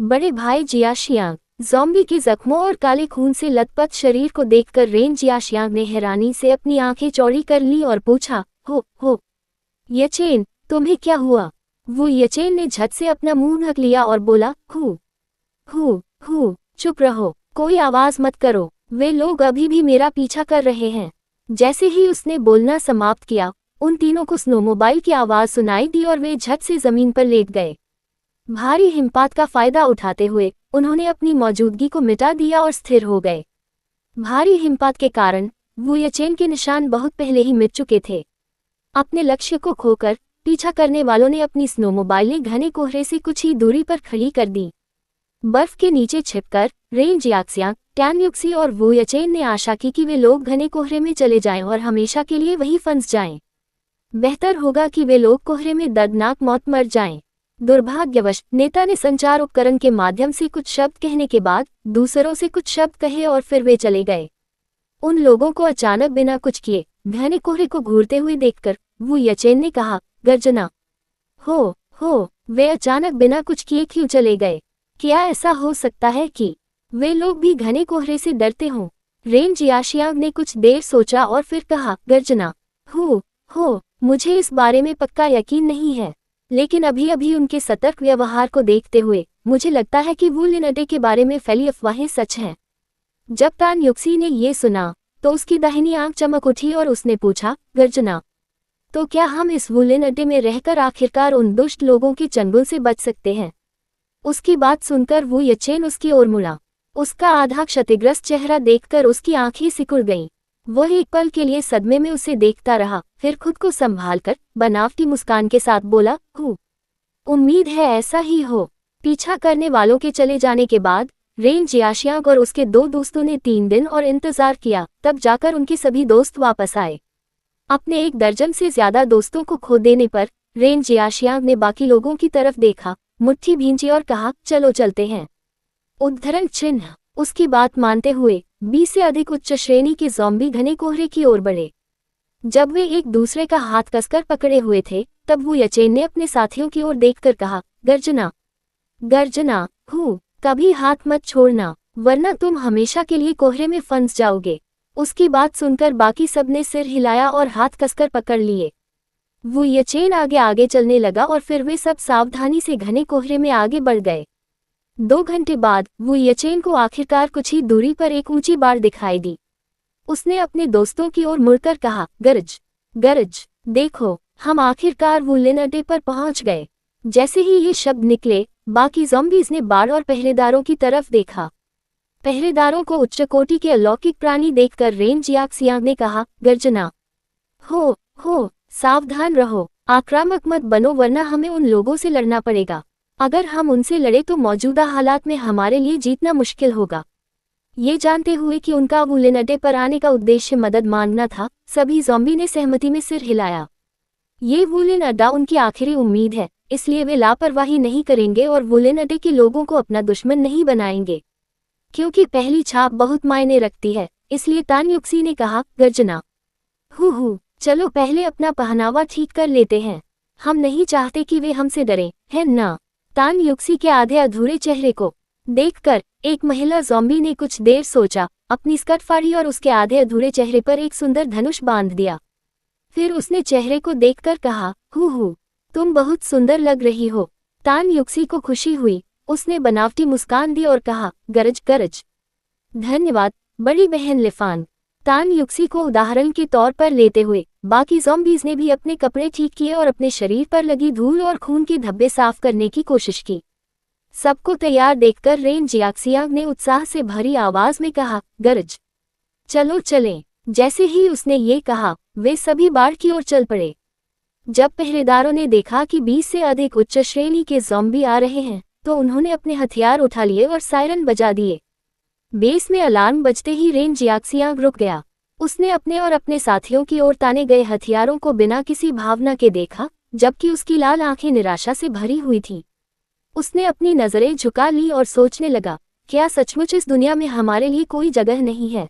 बड़े भाई जियाशियांग। ज़ॉम्बी के जख्मों और काले खून से लथपथ शरीर को देखकर रेन जियाशियांग ने हैरानी से अपनी आंखें चौड़ी कर ली और पूछा, यचेन, तुम्हें क्या हुआ? वो यचेन ने झट से अपना मुंह ढक लिया और बोला, चुप रहो, कोई आवाज मत करो, वे लोग अभी भी मेरा पीछा कर रहे हैं। जैसे ही उसने बोलना समाप्त किया, उन तीनों को स्नोमोबाइल की आवाज सुनाई दी और वे झट से जमीन पर लेट गए। भारी हिमपात का फायदा उठाते हुए उन्होंने अपनी मौजूदगी को मिटा दिया और स्थिर हो गए। भारी हिमपात के कारण वो यचेन के निशान बहुत पहले ही मिट चुके थे। अपने लक्ष्य को खोकर पीछा करने वालों ने अपनी स्नोमोबाइलें घने कोहरे से कुछ ही दूरी पर खड़ी कर दी। बर्फ के नीचे छिपकर रेन जियाक्सियांग, टैन युक्सी और वो यचेन ने आशा की कि वे लोग घने कोहरे में चले जाएं और हमेशा के लिए वहीं फंस जाएं। बेहतर होगा कि वे लोग कोहरे में दर्दनाक मौत मर जाएं। दुर्भाग्यवश नेता ने संचार उपकरण के माध्यम से कुछ शब्द कहने के बाद दूसरों से कुछ शब्द कहे और फिर वे चले गए। उन लोगों को अचानक बिना कुछ किए घने कोहरे को घूरते हुए देखकर वो यचेन ने कहा, गर्जना, वे अचानक बिना कुछ किए क्यों चले गए? क्या ऐसा हो सकता है कि वे लोग भी घने कोहरे से डरते हों? रेन जियाशियांग ने कुछ देर सोचा और फिर कहा, गर्जना, मुझे इस बारे में पक्का यकीन नहीं है, लेकिन अभी अभी उनके सतर्क व्यवहार को देखते हुए मुझे लगता है कि वो लिन अड्डे के बारे में फैली अफवाहें सच हैं। जब तान युक्सी ने ये सुना तो उसकी दाहिनी आंख चमक उठी और उसने पूछा, गर्जना, तो क्या हम इस वुलन अड्डे में रहकर आखिरकार उन दुष्ट लोगों के चंगुल से बच सकते हैं? उसकी बात सुनकर वो यचेन उसकी ओर मुड़ा। उसका आधा क्षतिग्रस्त चेहरा देखकर उसकी आंखें सिकुड़ गईं। वह एक पल के लिए सदमे में उसे देखता रहा, फिर खुद को संभालकर बनावटी मुस्कान के साथ बोला, उम्मीद है ऐसा ही हो। पीछा करने वालों के चले जाने के बाद रेन जियाशियांग और उसके 2 दोस्तों ने 3 दिन और इंतजार किया, तब जाकर उनके सभी दोस्त वापस आए। अपने 1 दर्जन से ज्यादा दोस्तों को खो देने पर रेन जियाशियांग ने बाकी लोगों की तरफ देखा, मुट्ठी भींची और कहा, चलो चलते हैं। उद्धरण चिन्ह। उसकी बात मानते हुए 20 से अधिक उच्च श्रेणी के ज़ॉम्बी घने कोहरे की ओर बढ़े। जब वे एक दूसरे का हाथ कसकर पकड़े हुए थे, तब वो यचेन ने अपने साथियों की ओर देखकर कहा, गर्जना, गर्जना, कभी हाथ मत छोड़ना, वरना तुम हमेशा के लिए कोहरे में फंस जाओगे। उसकी बात सुनकर बाकी सबने सिर हिलाया और हाथ कसकर पकड़ लिए। वो यचेन आगे आगे चलने लगा और फिर वे सब सावधानी से घने कोहरे में आगे बढ़ गए। 2 घंटे बाद वो यचेन को आखिरकार कुछ ही दूरी पर एक ऊंची बाड़ दिखाई दी। उसने अपने दोस्तों की ओर मुड़कर कहा, गरज, गरज, देखो, हम आखिरकार वुलन अड्डे पर पहुंच गए। जैसे ही ये शब्द निकले, बाकी ज़ॉम्बीज़ ने बाड़ और पहरेदारों की तरफ देखा। पहरेदारों को उच्च कोटि के अलौकिक प्राणी देखकर रेन जियाक्सियांग ने कहा, गर्जना, हो, सावधान रहो, आक्रामक मत बनो वरना हमें उन लोगों से लड़ना पड़ेगा। अगर हम उनसे लड़े तो मौजूदा हालात में हमारे लिए जीतना मुश्किल होगा। ये जानते हुए कि उनका वुलन अड्डे पर आने का उद्देश्य मदद मांगना था, सभी ज़ॉम्बी ने सहमति में सिर हिलाया। ये वुलन अड्डा उनकी आखिरी उम्मीद है, इसलिए वे लापरवाही नहीं करेंगे और वुलन अड्डे के लोगों को अपना दुश्मन नहीं बनाएंगे। क्योंकि पहली छाप बहुत मायने रखती है, इसलिए तान युक्सी ने कहा, गर्जना, चलो पहले अपना पहनावा ठीक कर लेते हैं। हम नहीं चाहते कि वे हमसे डरें, है ना? तान युक्सी के आधे अधूरे चेहरे को देखकर एक महिला ज़ॉम्बी ने कुछ देर सोचा, अपनी स्कर्ट फाड़ी और उसके आधे अधूरे चेहरे पर एक सुंदर धनुष बांध दिया। फिर उसने चेहरे को देखकर कहा, तुम बहुत सुंदर लग रही हो। तान युक्सी को खुशी हुई, उसने बनावटी मुस्कान दी और कहा, गरज गरज। धन्यवाद बड़ी बहन लिफान। तान युक्सी को उदाहरण के तौर पर लेते हुए बाकी ज़ॉम्बीज़ ने भी अपने कपड़े ठीक किए और अपने शरीर पर लगी धूल और खून के धब्बे साफ करने की कोशिश की। सबको तैयार देखकर रेन जियाक्सियांग ने उत्साह से भरी आवाज में कहा, गरज, चलो चलें। जैसे ही उसने ये कहा, वे सभी बाढ़ की ओर चल पड़े। जब पहरेदारों ने देखा कि 20 से अधिक उच्च श्रेणी के ज़ॉम्बी आ रहे हैं, तो उन्होंने अपने हथियार उठा लिए और सायरन बजा दिए। बेस में अलार्म बजते ही रेन जियाक्सियांग रुक गया। उसने अपने और अपने साथियों की ओर ताने गए हथियारों को बिना किसी भावना के देखा, जबकि उसकी लाल आंखें निराशा से भरी हुई थीं। उसने अपनी नज़रें झुका ली और सोचने लगा, क्या सचमुच इस दुनिया में हमारे लिए कोई जगह नहीं है?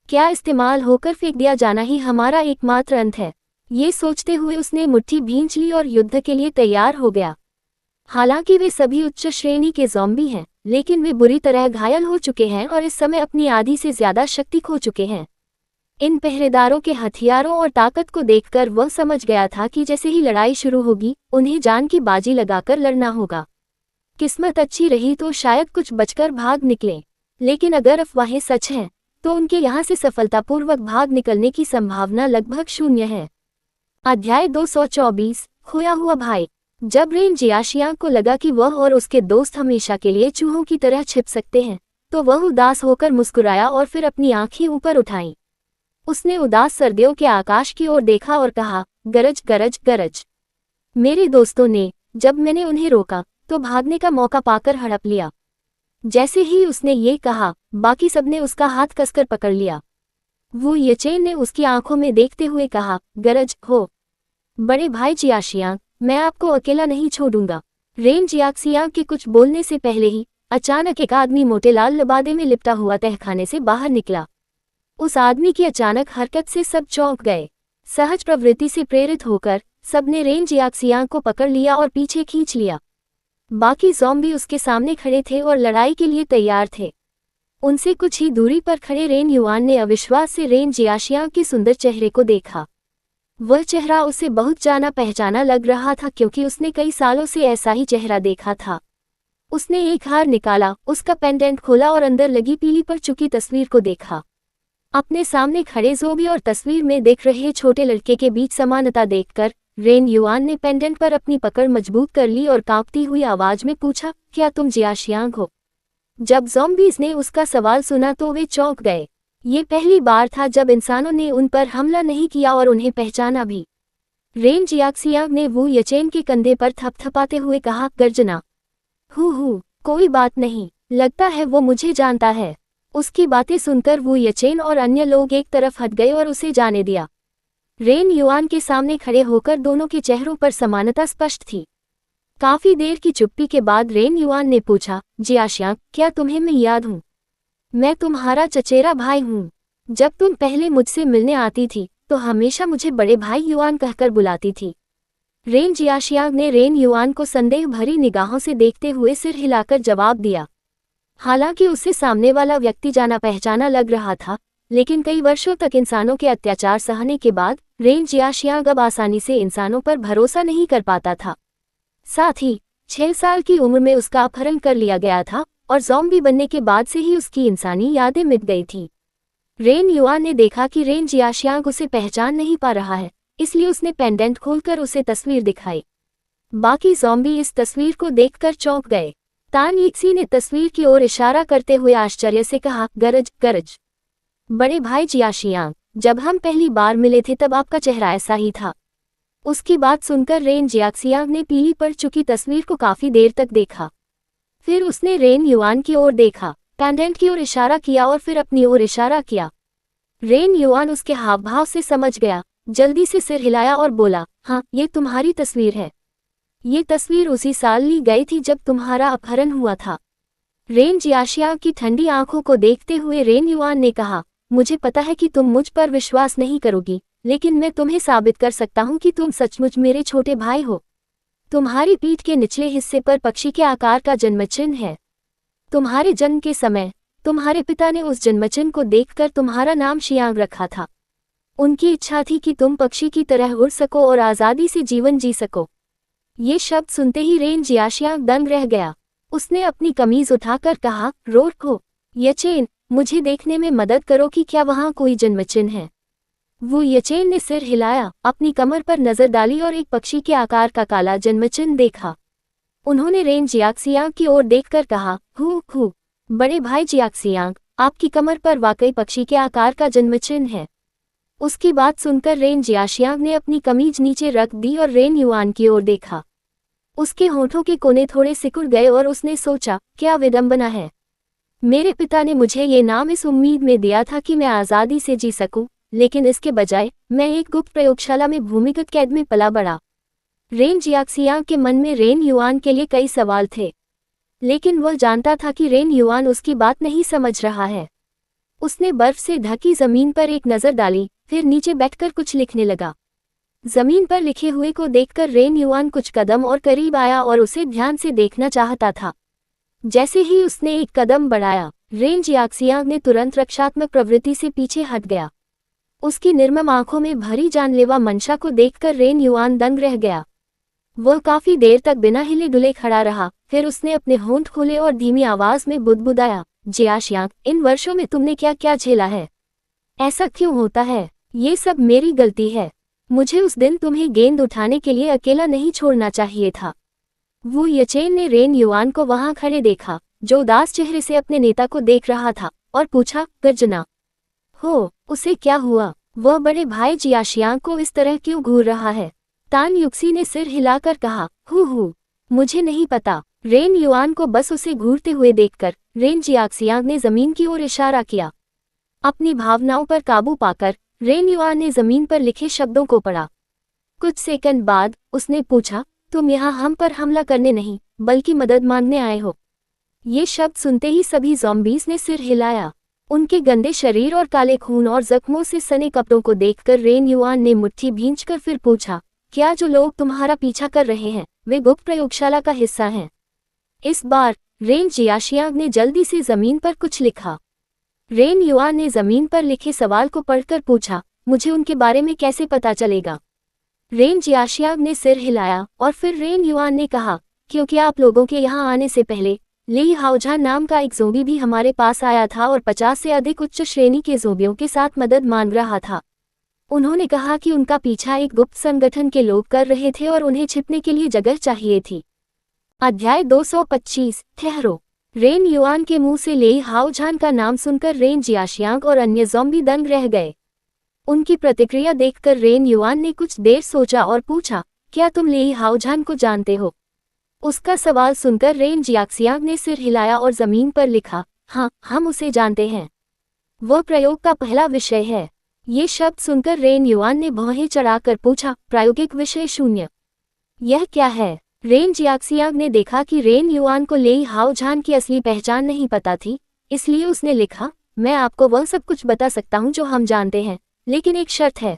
क्या इस्तेमाल होकर फेंक दिया जाना ही हमारा एकमात्र अंत है? ये सोचते हुए उसने मुट्ठी भींच ली और युद्ध के लिए तैयार हो गया। हालांकि वे सभी उच्च श्रेणी के ज़ॉम्बी हैं, लेकिन वे बुरी तरह घायल हो चुके हैं और इस समय अपनी आधी से ज्यादा शक्ति खो चुके हैं। इन पहरेदारों के हथियारों और ताकत को देखकर वह समझ गया था कि जैसे ही लड़ाई शुरू होगी, उन्हें जान की बाजी लगाकर लड़ना होगा। किस्मत अच्छी रही तो शायद कुछ बचकर भाग निकले, लेकिन अगर अफवाहें सच हैं, तो उनके यहाँ से सफलतापूर्वक भाग निकलने की संभावना लगभग 0 है। अध्याय 224, खोया हुआ भाई। जब रेन जियाशियांग को लगा कि वह और उसके दोस्त हमेशा के लिए चूहों की तरह छिप सकते हैं, तो वह उदास होकर मुस्कुराया और फिर अपनी आंखें ऊपर उठाईं। उसने उदास सर्दियों के आकाश की ओर देखा और कहा, गरज गरज गरज। मेरे दोस्तों ने, जब मैंने उन्हें रोका, तो भागने का मौका पाकर हड़प लिया। जैसे ही उसने ये कहा, बाकी सबने उसका हाथ कसकर पकड़ लिया। वो यचेन ने उसकी आंखों में देखते हुए कहा, गरज हो बड़े भाई जियाशियांग, मैं आपको अकेला नहीं छोड़ूंगा। रेन जियाक्सियांग के कुछ बोलने से पहले ही अचानक एक आदमी मोटे लाल लबादे में लिपटा हुआ तहखाने से बाहर निकला। उस आदमी की अचानक हरकत से सब चौंक गए। सहज प्रवृत्ति से प्रेरित होकर सबने रेन जियाक्सियांग को पकड़ लिया और पीछे खींच लिया। बाकी ज़ॉम्बी उसके सामने खड़े थे और लड़ाई के लिए तैयार थे। उनसे कुछ ही दूरी पर खड़े रेन युआन ने अविश्वास से रेन जियाशियांग के सुंदर चेहरे को देखा। वह चेहरा उसे बहुत जाना पहचाना लग रहा था, क्योंकि उसने कई सालों से ऐसा ही चेहरा देखा था। उसने एक हार निकाला, उसका पेंडेंट खोला और अंदर लगी पीली पर चुकी तस्वीर को देखा। अपने सामने खड़े ज़ोंबी और तस्वीर में दिख रहे छोटे लड़के के बीच समानता देखकर रेन युआन ने पेंडेंट पर अपनी पकड़ मजबूत कर ली और कांपती हुई आवाज में पूछा, क्या तुम जियाशियांग हो? जब ज़ॉम्बीज़ ने उसका सवाल सुना तो वे चौंक गए। ये पहली बार था जब इंसानों ने उन पर हमला नहीं किया और उन्हें पहचाना भी। रेन जियाक्सियांग ने वू यचेन के कंधे पर थपथपाते हुए कहा, गर्जना। हु कोई बात नहीं, लगता है वो मुझे जानता है। उसकी बातें सुनकर वू यचेन और अन्य लोग एक तरफ हट गए और उसे जाने दिया। रेन युआन के सामने खड़े होकर दोनों के चेहरों पर समानता स्पष्ट थी। काफी देर की चुप्पी के बाद रेन युआन ने पूछा, जियाशियांग, क्या तुम्हें मैं याद हूँ? मैं तुम्हारा चचेरा भाई हूँ। जब तुम पहले मुझसे मिलने आती थी तो हमेशा मुझे बड़े भाई युआन कहकर बुलाती थी। रेन जियाशियांग ने रेन युआन को संदेह भरी निगाहों से देखते हुए सिर हिलाकर जवाब दिया। हालांकि उसे सामने वाला व्यक्ति जाना पहचाना लग रहा था, लेकिन कई वर्षों तक इंसानों के अत्याचार सहने के बाद रेन जियाशियांग अब आसानी से इंसानों पर भरोसा नहीं कर पाता था। साथ ही 6 साल की उम्र में उसका अपहरण कर लिया गया था और ज़ॉम्बी बनने के बाद से ही उसकी इंसानी यादें मिट गई थी। रेन युआन ने देखा कि रेन जियाशियांग उसे पहचान नहीं पा रहा है, इसलिए उसने पेंडेंट खोलकर उसे तस्वीर दिखाई। बाकी ज़ॉम्बी इस तस्वीर को देखकर चौंक गए। तान यिक्सी ने तस्वीर की ओर इशारा करते हुए आश्चर्य से कहा, गरज गरज। बड़े भाई जियाशियांग, जब हम पहली बार मिले थे तब आपका चेहरा ऐसा ही था। उसकी बात सुनकर रेन जियाक्सियांग ने पीली पड़ चुकी तस्वीर को काफी देर तक देखा। फिर उसने रेन युआन की ओर देखा, पेंडेंट की ओर इशारा किया और फिर अपनी ओर इशारा किया। रेन युआन उसके हाव भाव से समझ गया, जल्दी से सिर हिलाया और बोला, हाँ, ये तुम्हारी तस्वीर है। ये तस्वीर उसी साल ली गई थी जब तुम्हारा अपहरण हुआ था। रेन जियाशियांग की ठंडी आंखों को देखते हुए रेन युआन ने कहा, मुझे पता है कि तुम मुझ पर विश्वास नहीं करोगी, लेकिन मैं तुम्हें साबित कर सकता हूँ कि तुम सचमुच मेरे छोटे भाई हो। तुम्हारी पीठ के निचले हिस्से पर पक्षी के आकार का जन्मचिन्ह है। तुम्हारे जन्म के समय तुम्हारे पिता ने उस जन्मचिन्ह को देखकर तुम्हारा नाम शियांग रखा था। उनकी इच्छा थी कि तुम पक्षी की तरह उड़ सको और आज़ादी से जीवन जी सको। ये शब्द सुनते ही रेन जियाशियांग दंग रह गया। उसने अपनी कमीज उठाकर कहा, रोको यचेन, मुझे देखने में मदद करो कि क्या वहाँ कोई जन्मचिन्ह है। वो यचेन ने सिर हिलाया, अपनी कमर पर नजर डाली और एक पक्षी के आकार का काला जन्मचिन्ह देखा। उन्होंने रेन जियाक्सियांग की ओर देखकर कहा, हु बड़े भाई जियाक्सियांग, आपकी कमर पर वाकई पक्षी के आकार का जन्मचिन्ह है। उसकी बात सुनकर रेन जियाशियांग ने अपनी कमीज नीचे रख दी और रेन युआन की ओर देखा। उसके होठों के कोने थोड़े सिकुड़ गए और उसने सोचा, क्या विडंबना है। मेरे पिता ने मुझे ये नाम इस उम्मीद में दिया था कि मैं आज़ादी से जी सकूं, लेकिन इसके बजाय मैं एक गुप्त प्रयोगशाला में भूमिगत कैद में पला बढ़ा। रेन जियाक्सियांग के मन में रेन युआन के लिए कई सवाल थे, लेकिन वह जानता था कि रेन युआन उसकी बात नहीं समझ रहा है। उसने बर्फ से ढकी जमीन पर एक नज़र डाली, फिर नीचे बैठकर कुछ लिखने लगा। जमीन पर लिखे हुए को देखकर रेन युआन कुछ कदम और करीब आया और उसे ध्यान से देखना चाहता था। जैसे ही उसने एक कदम बढ़ाया, रेन जियाक्सियांग ने तुरंत रक्षात्मक प्रवृत्ति से पीछे हट गया। उसकी निर्मम आंखों में भरी जानलेवा मंशा को देखकर रेन युआन दंग रह गया। वह काफी देर तक बिना हिले डुले खड़ा रहा, फिर उसने अपने होंठ खोले और धीमी आवाज में बुदबुदाया, जियाशियांग, इन वर्षों में तुमने क्या क्या झेला है? ऐसा क्यों होता है? ये सब मेरी गलती है। मुझे उस दिन तुम्हें गेंद उठाने के लिए अकेला नहीं छोड़ना चाहिए था। वो यचेन ने रेन युआन को वहां खड़े देखा, जो उदास चेहरे से अपने नेता को देख रहा था, और पूछा, गर्जना हो, उसे क्या हुआ? वह बड़े भाई जियाशियांग को इस तरह क्यों घूर रहा है? तान युक्सी ने सिर हिलाकर कहा, मुझे नहीं पता। रेन युआन को बस उसे घूरते हुए देखकर रेन जियाक्सियांग ने जमीन की ओर इशारा किया। अपनी भावनाओं पर काबू पाकर रेन युआन ने जमीन पर लिखे शब्दों को पढ़ा। कुछ सेकंड बाद उसने पूछा, तुम यहाँ हम पर हमला करने नहीं, बल्कि मदद मांगने आए हो? ये शब्द सुनते ही सभी ज़ॉम्बीज़ ने सिर हिलाया। उनके गंदे शरीर और काले खून और जख्मों से सने कपड़ों को देखकर रेन युआन ने मुट्ठी भींचकर फिर पूछा, क्या जो लोग तुम्हारा पीछा कर रहे हैं वे गुप्त प्रयोगशाला का हिस्सा हैं? इस बार रेन जियाशियांग ने जल्दी से जमीन पर कुछ लिखा। रेन युआन ने जमीन पर लिखे सवाल को पढ़कर पूछा, मुझे उनके बारे में कैसे पता चलेगा? रेन जियाशियांग ने सिर हिलाया और फिर रेन युआन ने कहा, क्योंकि आप लोगों के यहाँ आने से पहले ली हाओझान नाम का एक ज़ोंबी भी हमारे पास आया था और 50 से अधिक उच्च श्रेणी के ज़ोंबियों के साथ मदद मांग रहा था। उन्होंने कहा कि उनका पीछा एक गुप्त संगठन के लोग कर रहे थे और उन्हें छिपने के लिए जगह चाहिए थी। अध्याय 225 ठहरो। रेन युआन के मुंह से ली हाओझान का नाम सुनकर रेन जियाशियांग और अन्य ज़ॉम्बी दंग रह गए। उनकी प्रतिक्रिया देखकर रेन युआन ने कुछ देर सोचा और पूछा, क्या तुम ली हाओझान को जानते हो? उसका सवाल सुनकर रेन जियाक्सियांग ने सिर हिलाया और जमीन पर लिखा, हाँ, हम उसे जानते हैं। वह प्रयोग का पहला विषय है। ये शब्द सुनकर रेन युआन ने भौहें चढ़ाकर पूछा, प्रायोगिक विषय 0? यह क्या है? रेन जियाक्सियांग ने देखा कि रेन युआन को ली हाओझान की असली पहचान नहीं पता थी, इसलिए उसने लिखा, मैं आपको वह सब कुछ बता सकता हूँ जो हम जानते हैं, लेकिन एक शर्त है।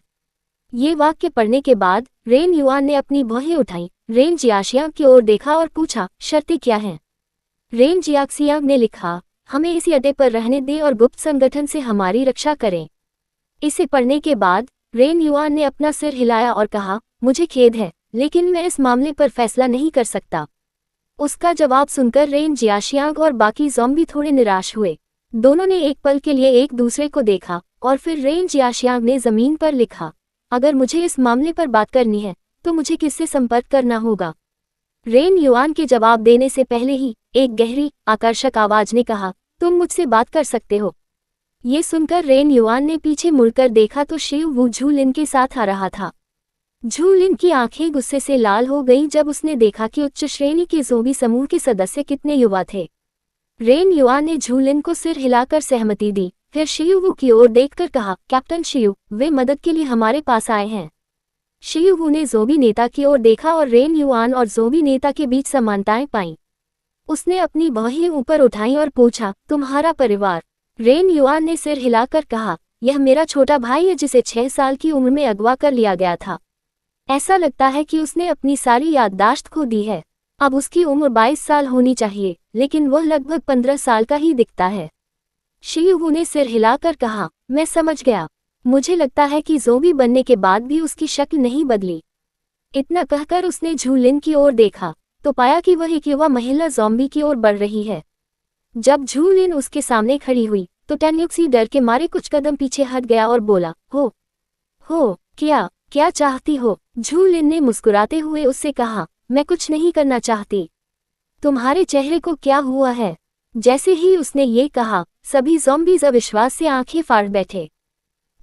ये वाक्य पढ़ने के बाद रेन युआन ने अपनी भौहें उठाई, रेन जियाशियांग की ओर देखा और पूछा, शर्तें क्या हैं? रेन जियाक्सियांग ने लिखा, हमें इसी अड्डे पर रहने दें और गुप्त संगठन से हमारी रक्षा करें। इसे पढ़ने के बाद रेन युआन ने अपना सिर हिलाया और कहा, मुझे खेद है, लेकिन मैं इस मामले पर फैसला नहीं कर सकता। उसका जवाब सुनकर रेन जियाशियांग और बाकी ज़ॉम्बी थोड़े निराश हुए। दोनों ने एक पल के लिए एक दूसरे को देखा और फिर रेन जियाशियांग ने जमीन पर लिखा, अगर मुझे इस मामले पर बात करनी है तो मुझे किससे संपर्क करना होगा? रेन युआन के जवाब देने से पहले ही एक गहरी, आकर्षक आवाज ने कहा, तुम मुझसे बात कर सकते हो। ये सुनकर रेन युआन ने पीछे मुड़कर देखा तो शिव वू झूलिन के साथ आ रहा था। झूलिन की आंखें गुस्से से लाल हो गईं जब उसने देखा कि उच्च श्रेणी के ज़ोंबी समूह के सदस्य कितने युवा थे। रेन युआन ने झूलिन को सिर हिलाकर सहमति दी, फिर शिव वू की ओर देखकर कहा, कैप्टन शिव, वे मदद के लिए हमारे पास आए हैं। शिव वू ने ज़ोंबी नेता की ओर देखा और रेन युआन और ज़ोंबी नेता के बीच समानताएं पाईं। उसने अपनी बाहें ऊपर उठाईं और पूछा, तुम्हारा परिवार? रेन युआन ने सिर हिलाकर कहा, यह मेरा छोटा भाई है जिसे 6 साल की उम्र में अगवा कर लिया गया था। ऐसा लगता है कि उसने अपनी सारी याददाश्त खो दी है। अब उसकी उम्र 22 साल होनी चाहिए, लेकिन वह लगभग 15 साल का ही दिखता है। शिव वू ने सिर हिलाकर कहा, मैं समझ गया। मुझे लगता है कि ज़ोंबी बनने के बाद भी उसकी शक्ल नहीं बदली। इतना कहकर उसने झूलिन की ओर देखा तो पाया कि वह एक युवा महिला ज़ॉम्बी की ओर बढ़ रही है। जब झूलिन उसके सामने खड़ी हुई तो टैन्युक्सी डर के मारे कुछ कदम पीछे हट गया और बोला, हो, क्या चाहती हो? झूलिन ने मुस्कुराते हुए उससे कहा, मैं कुछ नहीं करना चाहती। तुम्हारे चेहरे को क्या हुआ है? जैसे ही उसने ये कहा, सभी ज़ॉम्बीज़ अविश्वास से आंखें फाड़ बैठे।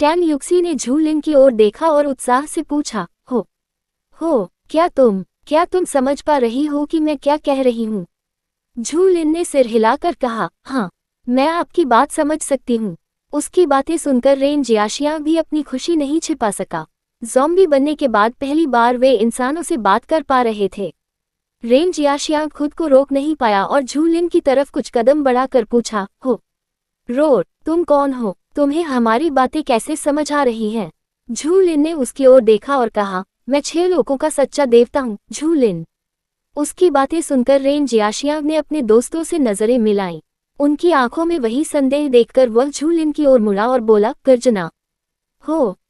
टैन्युक्सी ने झूलिन की ओर देखा और उत्साह से पूछा, हो, क्या तुम समझ पा रही हो कि मैं क्या कह रही हूँ? झूलिन ने सिर हिलाकर कहा, हाँ, मैं आपकी बात समझ सकती हूँ। उसकी बातें सुनकर रेन जियाशियांग भी अपनी खुशी नहीं छिपा सका। ज़ॉम्बी बनने के बाद पहली बार वे इंसानों से बात कर पा रहे थे। रेन जियाशियांग खुद को रोक नहीं पाया और झूलिन की तरफ कुछ कदम बढ़ाकर पूछा, रोर, तुम कौन हो? तुम्हें हमारी बातें कैसे समझ आ रही हैं? झूलिन ने उसकी ओर देखा और कहा, मैं 6 लोगों का सच्चा देवता हूँ, झूलिन। उसकी बातें सुनकर रेन जियाशियांग ने अपने दोस्तों से नजरें मिलाईं। उनकी आंखों में वही संदेह देखकर वह झूलिन की ओर मुड़ा और बोला, गर्जना।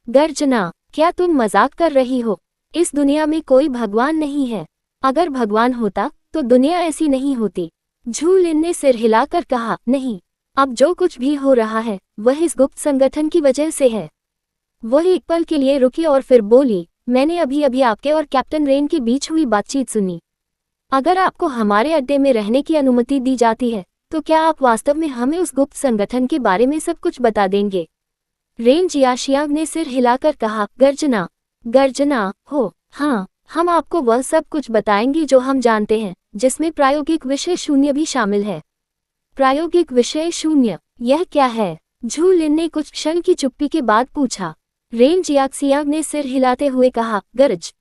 गर्जना, क्या तुम मजाक कर रही हो? इस दुनिया में कोई भगवान नहीं है। अगर भगवान होता तो दुनिया ऐसी नहीं होती। झूलिन ने सिर हिलाकर कहा, नहीं, अब जो कुछ भी हो रहा है वह इस गुप्त संगठन की वजह से है। वह एक पल के लिए रुकी और फिर बोली, मैंने अभी अभी आपके और कैप्टन रेन के बीच हुई बातचीत सुनी। अगर आपको हमारे अड्डे में रहने की अनुमति दी जाती है तो क्या आप वास्तव में हमें उस गुप्त संगठन के बारे में सब कुछ बता देंगे? रेन जियाशियांग ने सिर हिलाकर कहा, गर्जना, हाँ, हम आपको वह सब कुछ बताएंगे जो हम जानते हैं, जिसमें प्रायोगिक विषय 0 भी शामिल है। प्रायोगिक विषय 0, यह क्या है? झूलिन ने कुछ क्षण की चुप्पी के बाद पूछा। रेन जियाक्सियांग ने सिर हिलाते हुए कहा, गरज।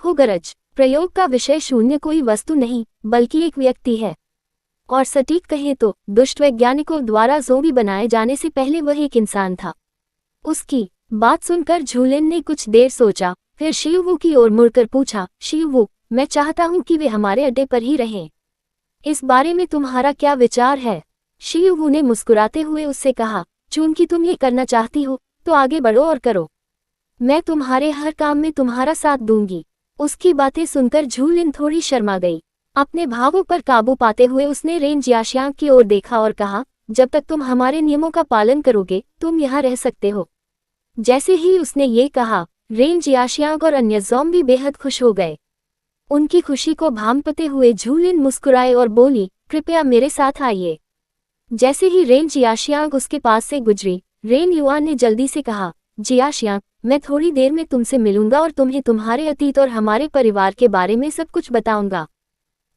गरज। प्रयोग का विषय 0 कोई वस्तु नहीं बल्कि एक व्यक्ति है, और सटीक कहें तो दुष्ट वैज्ञानिकों द्वारा ज़ोंबी बनाए जाने से पहले वह एक इंसान था। उसकी बात सुनकर झूलिन ने कुछ देर सोचा, फिर शिव वू की ओर मुड़कर पूछा, शिव वू, मैं चाहता हूं कि वे हमारे अड्डे पर ही रहें। इस बारे में तुम्हारा क्या विचार है? शिव वू ने मुस्कुराते हुए उससे कहा, चूंकि तुम ये करना चाहती हो तो आगे बढ़ो और करो। मैं तुम्हारे हर काम में तुम्हारा साथ दूंगी। उसकी बातें सुनकर झूलिन थोड़ी शर्मा गई। अपने भावों पर काबू पाते हुए उसने रेन जियाशियांग की ओर देखा और कहा, जब तक तुम हमारे नियमों का पालन करोगे तुम यहाँ रह सकते हो। जैसे ही उसने ये कहा, रेन जियाशियांग और अन्य ज़ॉम्बी बेहद खुश हो गए। उनकी खुशी को भांपते हुए झूलिन मुस्कुराए और बोली, कृपया मेरे साथ आइए। जैसे ही रेन जियाशियांग उसके पास से गुजरी, रेन युआन ने जल्दी से कहा, जियाशियांग, मैं थोड़ी देर में तुमसे मिलूंगा और तुम्हें तुम्हारे अतीत और हमारे परिवार के बारे में सब कुछ बताऊंगा।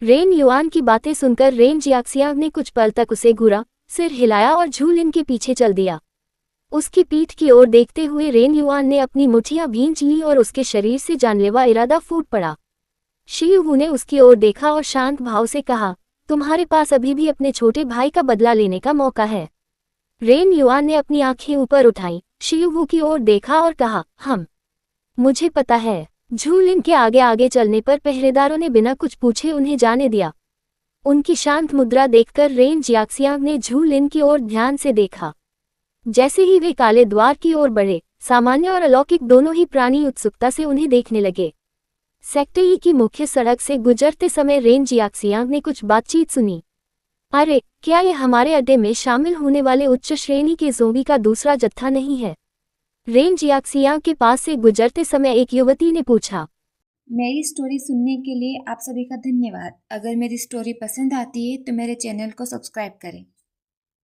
रेन युआन की बातें सुनकर रेन जियाक्सियांग ने कुछ पल तक उसे घूरा, सिर हिलाया और झूलिन के पीछे चल दिया। उसकी पीठ की ओर देखते हुए रेन युआन ने अपनी मुठ्ठियां भींच लीं और उसके शरीर से जानलेवा इरादा फूट पड़ा। शीयू ने उसकी ओर देखा और शांत भाव से कहा, तुम्हारे पास अभी भी अपने छोटे भाई का बदला लेने का मौका है। रेन युआन ने अपनी आंखें ऊपर उठाईं, शीयू की ओर देखा और कहा, मुझे पता है। झूलिन के आगे आगे चलने पर पहरेदारों ने बिना कुछ पूछे उन्हें जाने दिया। उनकी शांत मुद्रा देखकर रेन जियाक्सियांग ने झूलिन की ओर ध्यान से देखा। जैसे ही वे काले द्वार की ओर बढ़े, सामान्य और अलौकिक दोनों ही प्राणी उत्सुकता से उन्हें देखने लगे। सेक्टर ई की मुख्य सड़क से गुजरते समय रेन जियाक्सियांग ने कुछ बातचीत सुनी। अरे, क्या ये हमारे अड्डे में शामिल होने वाले उच्च श्रेणी के ज़ोंबी का दूसरा जत्था नहीं है? रेन जियाक्सियांग के पास से गुजरते समय एक युवती ने पूछा। मेरी स्टोरी सुनने के लिए आप सभी का धन्यवाद। अगर मेरी स्टोरी पसंद आती है तो मेरे चैनल को सब्सक्राइब करें।